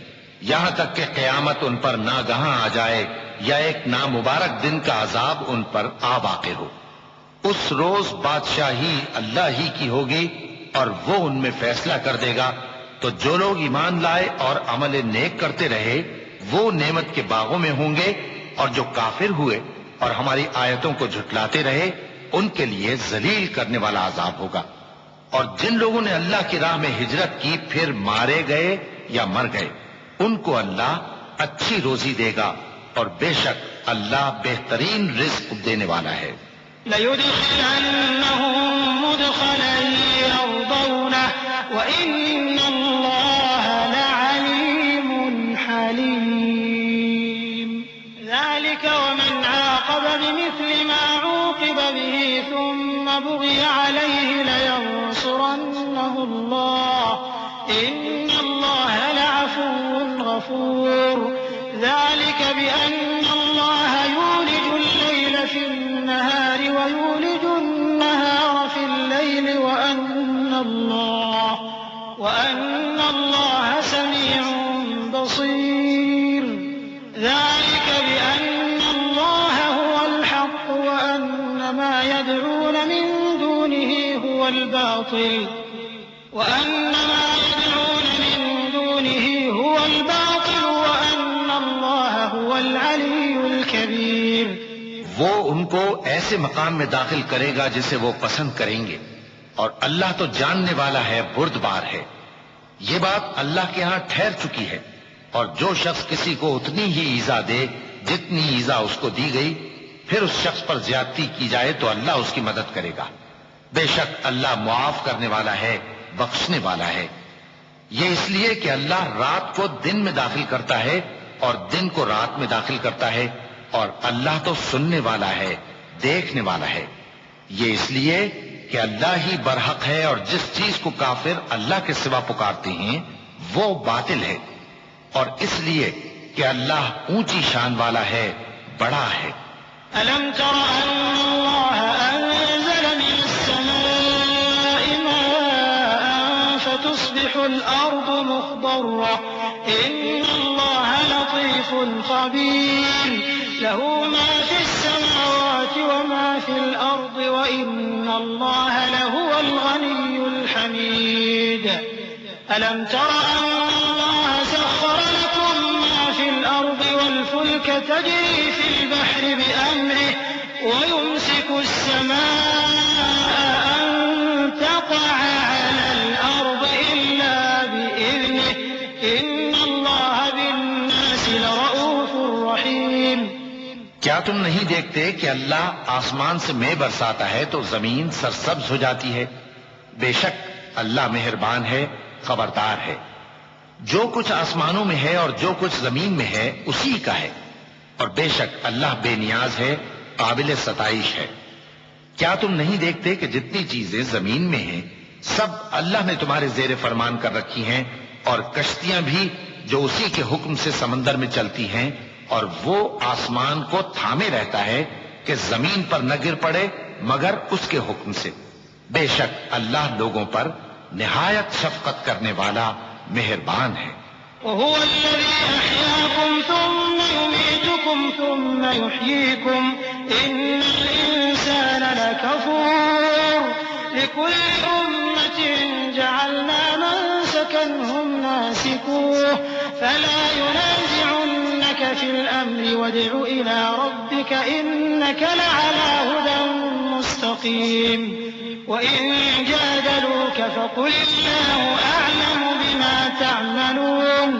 یہاں تک کہ قیامت ان پر ناگہاں آ جائے یا ایک نامبارک دن کا عذاب ان پر آ واقع ہو۔ اس روز بادشاہی اللہ ہی کی ہوگی اور وہ ان میں فیصلہ کر دے گا، تو جو لوگ ایمان لائے اور عمل نیک کرتے رہے وہ نعمت کے باغوں میں ہوں گے، اور جو کافر ہوئے اور ہماری آیتوں کو جھٹلاتے رہے ان کے لیے ذلیل کرنے والا عذاب ہوگا۔ اور جن لوگوں نے اللہ کی راہ میں ہجرت کی پھر مارے گئے یا مر گئے ان کو اللہ اچھی روزی دے گا، اور بے شک اللہ بہترین رزق دینے والا ہے۔ لَيُدْخِلَنَّهُم مُّدْخَلًا يَرْضَوْنَهُ وَإِنَّ اللَّهَ لَعَلِيمٌ حَلِيمٌ ذَلِكَ وَمَنْ عَاقَبَ بِمِثْلِ مَا عُوقِبَ بِهِ ثُمَّ بُغِيَ عَلَيْهِ لَيَنصُرَنَّهُ اللَّهُ إِنَّ اللَّهَ لَعَفُوٌّ غَفُورٌ ذَلِكَ بِأَنَّ اللَّهَ يُولِجُ اللَّيْلَ فِي النَّهَارِ وَيُولِجُ النَّهَارَ فِي اللَّيْلِ وَأَنَّ اللَّهَ سَمِيعٌ بَصِيرٌ ذَلِكَ بِأَنَّ اللَّهَ هُوَ الْحَقُّ وَأَنَّ مَا يَدْعُونَ مِن دُونِهِ هُوَ الْبَاطِلُ وَأَنَّ اللَّهَ هُوَ الْعَلِيُّ الْكَبِيرُ۔ وہ ان کو ایسے مقام میں داخل کرے گا جسے وہ پسند کریں گے، اور اللہ تو جاننے والا ہے، بردبار ہے۔ یہ بات اللہ کے ہاں ٹھہر چکی ہے، اور جو شخص کسی کو اتنی ہی ایذا دے جتنی ایذا اس کو دی گئی، پھر اس شخص پر زیادتی کی جائے تو اللہ اس کی مدد کرے گا۔ بے شک اللہ معاف کرنے والا ہے، بخشنے والا ہے۔ یہ اس لیے کہ اللہ رات کو دن میں داخل کرتا ہے اور دن کو رات میں داخل کرتا ہے، اور اللہ تو سننے والا ہے، دیکھنے والا ہے۔ یہ اس لیے کہ اللہ ہی برحق ہے، اور جس چیز کو کافر اللہ کے سوا پکارتے ہیں وہ باطل ہے، اور اس لیے کہ اللہ اونچی شان والا ہے، بڑا ہے۔ أَلَمْ تَرَ أَنَّ اللَّهَ أَنزَلَ مِنَ السَّمَاءِ مَاءً فَتُصْبِحُ الْأَرْضُ مُخْضَرَّةً إِنَّ اللَّهَ لَطِيفٌ خَبِيرٌ لَهُ مَا فِي السَّمَاوَاتِ وَمَا فِي الْأَرْضِ وَإِنَّ اللَّهَ لَهُوَ الْغَنِيُّ الْحَمِيدُ۔ ألم تر أن الله سخر لكم ما في الأرض والفلك تجري في البحر بأمره ويمسك السماء أن تقع على الأرض إلا بإذنه إن الله بالناس لرؤوف رحيم. کیا تم نہیں دیکھتے کہ اللہ آسمان سے مے برساتا ہے تو زمین سرسبز ہو جاتی ہے؟ بے شک اللہ مہربان ہے، خبردار ہے. جو کچھ آسمانوں میں ہے اور جو کچھ زمین میں ہے اسی کا ہے، اور بے شک اللہ بے نیاز ہے، قابل ستائش ہے. کیا تم نہیں دیکھتے کہ جتنی چیزیں زمین میں ہیں سب اللہ نے تمہارے زیر فرمان کر رکھی ہیں، اور کشتیاں بھی جو اسی کے حکم سے سمندر میں چلتی ہیں، اور وہ آسمان کو تھامے رہتا ہے کہ زمین پر نہ گر پڑے مگر اس کے حکم سے. بے شک اللہ لوگوں پر نہایت شفقت کرنے والا مہربان ہے. وهو الذي أحياكم ثم يميتكم ثم يحييكم إن الإنسان لكفور. لكل أمة جعلنا منسكا هم ناسكوه فلا ينازعنك في الأمر وادع إلى ربك إنك لعلى هدى مستقيم. وإن جادلوك فقل الله أعلم بما تعملون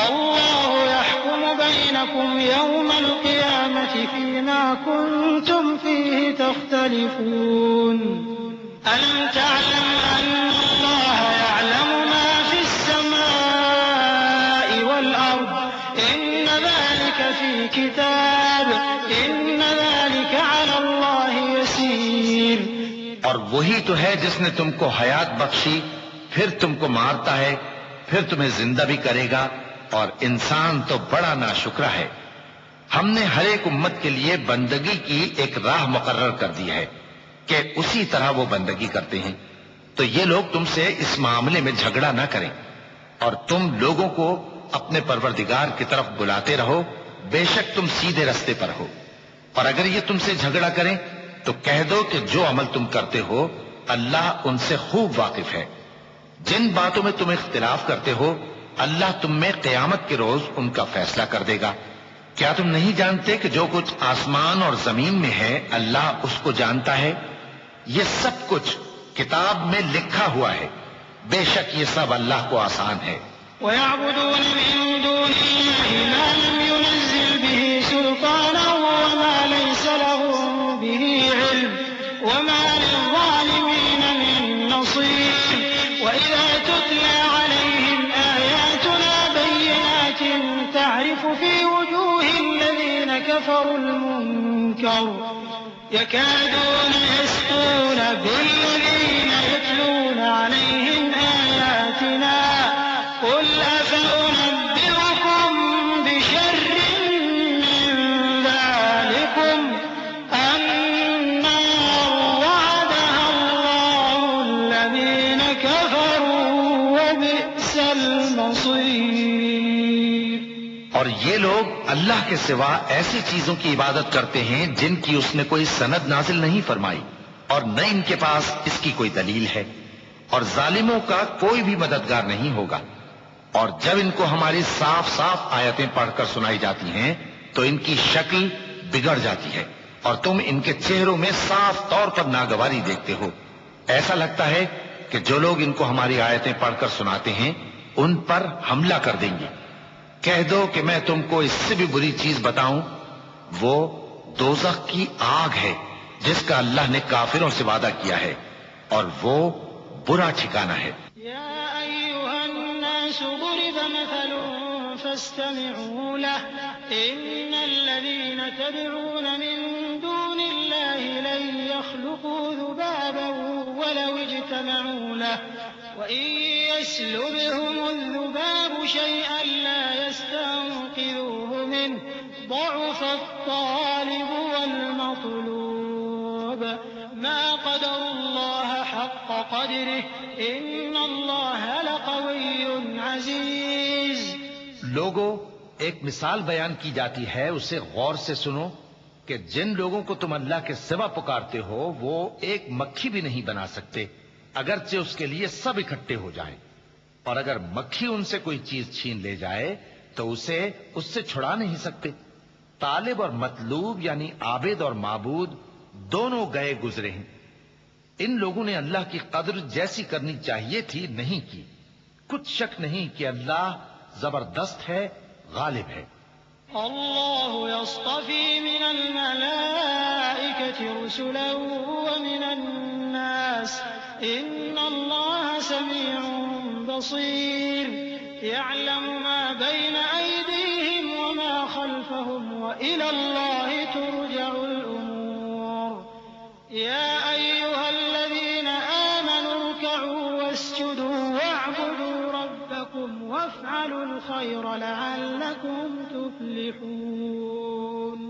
الله يحكم بينكم يوم القيامة فيما كنتم فيه تختلفون. ألم تعلم أن الله يعلم ما في السماء والأرض إن ذلك في كتاب إن ذلك على الله يسير. اور وہی تو ہے جس نے تم کو حیات بخشی، پھر تم کو مارتا ہے، پھر تمہیں زندہ بھی کرے گا، اور انسان تو بڑا ناشکرا ہے. ہم نے ہر ایک امت کے لیے بندگی کی ایک راہ مقرر کر دی ہے کہ اسی طرح وہ بندگی کرتے ہیں. تو یہ لوگ تم سے اس معاملے میں جھگڑا نہ کریں، اور تم لوگوں کو اپنے پروردگار کی طرف بلاتے رہو، بے شک تم سیدھے رستے پر ہو. اور اگر یہ تم سے جھگڑا کریں تو کہہ دو کہ جو عمل تم کرتے ہو اللہ ان سے خوب واقف ہے. جن باتوں میں تم اختلاف کرتے ہو اللہ تم میں قیامت کے روز ان کا فیصلہ کر دے گا. کیا تم نہیں جانتے کہ جو کچھ آسمان اور زمین میں ہے اللہ اس کو جانتا ہے؟ یہ سب کچھ کتاب میں لکھا ہوا ہے. بے شک یہ سب اللہ کو آسان ہے. ويعبدون من دون الله ما لم ينزل به سلطانا وما ليس لهم به علم وما للظالمين من نصير. وإذا تتلى عليهم آياتنا بينات تعرف في وجوه الذين كفروا المنكر يكادون يسطون بالذين يتلون عليهم آياتنا قل أفأنبئكم بشر من ذلكم النار وعدها الله الذين كفروا وبئس المصير. اور یہ لوگ اللہ کے سوا ایسی چیزوں کی عبادت کرتے ہیں جن کی اس نے کوئی سند نازل نہیں فرمائی اور نہ ان کے پاس اس کی کوئی دلیل ہے، اور ظالموں کا کوئی بھی مددگار نہیں ہوگا. اور جب ان کو ہماری صاف صاف آیتیں پڑھ کر سنائی جاتی ہیں تو ان کی شکل بگڑ جاتی ہے اور تم ان کے چہروں میں صاف طور پر ناگواری دیکھتے ہو. ایسا لگتا ہے کہ جو لوگ ان کو ہماری آیتیں پڑھ کر سناتے ہیں ان پر حملہ کر دیں گے. کہہ دو کہ میں تم کو اس سے بھی بری چیز بتاؤں، وہ دوزخ کی آگ ہے جس کا اللہ نے کافروں سے وعدہ کیا ہے، اور وہ برا ٹھکانہ ہے. يا أيها الناس ضرب مثل فاستمعوا له إن الذين تدعون من دون الله لن يخلقوا ذبابا ولو اجتمعوا له وإن يسلبهم الذباب شيئا لا يستنقذوه منه ضعف الطالب والمطلوب ما قدر الله حق قدره إن الله لقوي عزيز. لوگوں، ایک مثال بیان کی جاتی ہے، اسے غور سے سنو کہ جن لوگوں کو تم اللہ کے سوا پکارتے ہو وہ ایک مکھی بھی نہیں بنا سکتے اگرچہ اس کے لیے سب اکٹھے ہو جائیں. اور اگر مکھی ان سے کوئی چیز چھین لے جائے تو اسے اس سے چھڑا نہیں سکتے. طالب اور مطلوب یعنی عابد اور معبود دونوں گئے گزرے ہیں. ان لوگوں نے اللہ کی قدر جیسی کرنی چاہیے تھی نہیں کی. کچھ شک نہیں کہ اللہ زبردست ہے، غالب ہے. اللہ يصطفي من الملائكة رسلا ومن الناس إن الله سميع بصير يعلم ما بين أيديهم وما خلفهم وإلى الله ترجع الأمور يا أيها الذين آمنوا اركعوا واسجدوا واعبدوا ربكم وافعلوا الخير لعلكم تفلحون.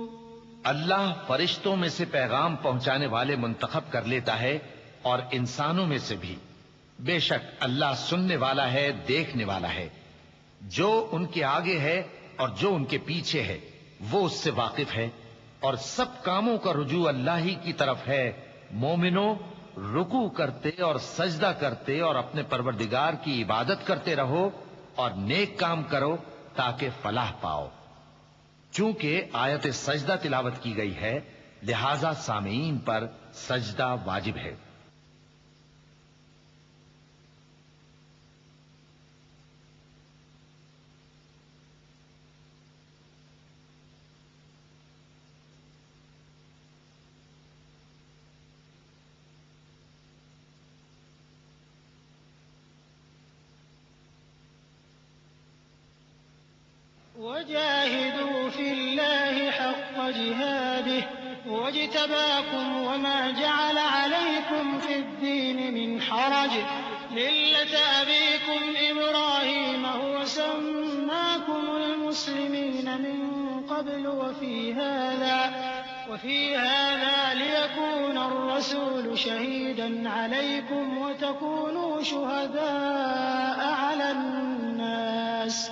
اللہ فرشتوں میں سے پیغام پہنچانے والے منتخب کر لیتا ہے اور انسانوں میں سے بھی. بے شک اللہ سننے والا ہے، دیکھنے والا ہے. جو ان کے آگے ہے اور جو ان کے پیچھے ہے وہ اس سے واقف ہے، اور سب کاموں کا رجوع اللہ ہی کی طرف ہے. مومنوں، رکوع کرتے اور سجدہ کرتے اور اپنے پروردگار کی عبادت کرتے رہو اور نیک کام کرو تاکہ فلاح پاؤ. چونکہ آیت سجدہ تلاوت کی گئی ہے لہذا سامعین پر سجدہ واجب ہے. وجاهدوا في الله حق جهاده واجتباكم وما جعل عليكم في الدين من حرج ملة أبيكم إبراهيم هو سماكم المسلمين من قبل وفي هذا ليكون الرسول شهيدا عليكم وتكونوا شهداء على الناس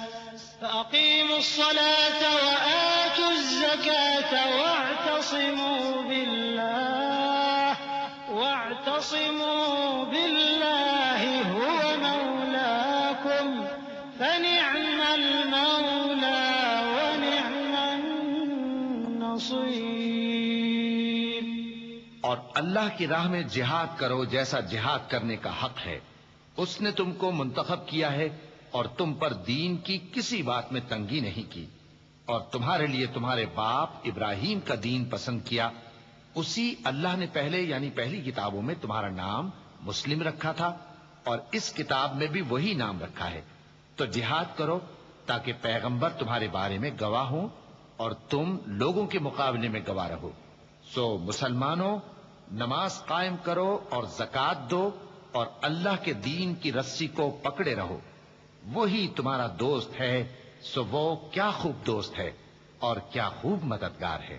فأقيموا الصلاة وآتوا الزكاة واعتصموا بالله هو مولاكم فنعم المولى ونعم النصير. اور اللہ کی راہ میں جہاد کرو جیسا جہاد کرنے کا حق ہے. اس نے تم کو منتخب کیا ہے اور تم پر دین کی کسی بات میں تنگی نہیں کی، اور تمہارے لیے تمہارے باپ ابراہیم کا دین پسند کیا. اسی اللہ نے پہلے یعنی پہلی کتابوں میں تمہارا نام مسلم رکھا تھا اور اس کتاب میں بھی وہی نام رکھا ہے. تو جہاد کرو تاکہ پیغمبر تمہارے بارے میں گواہ ہوں اور تم لوگوں کے مقابلے میں گواہ رہو. سو مسلمانوں، نماز قائم کرو اور زکوٰۃ دو اور اللہ کے دین کی رسی کو پکڑے رہو. وہی تمہارا دوست ہے. سو وہ کیا خوب دوست ہے اور کیا خوب مددگار ہے.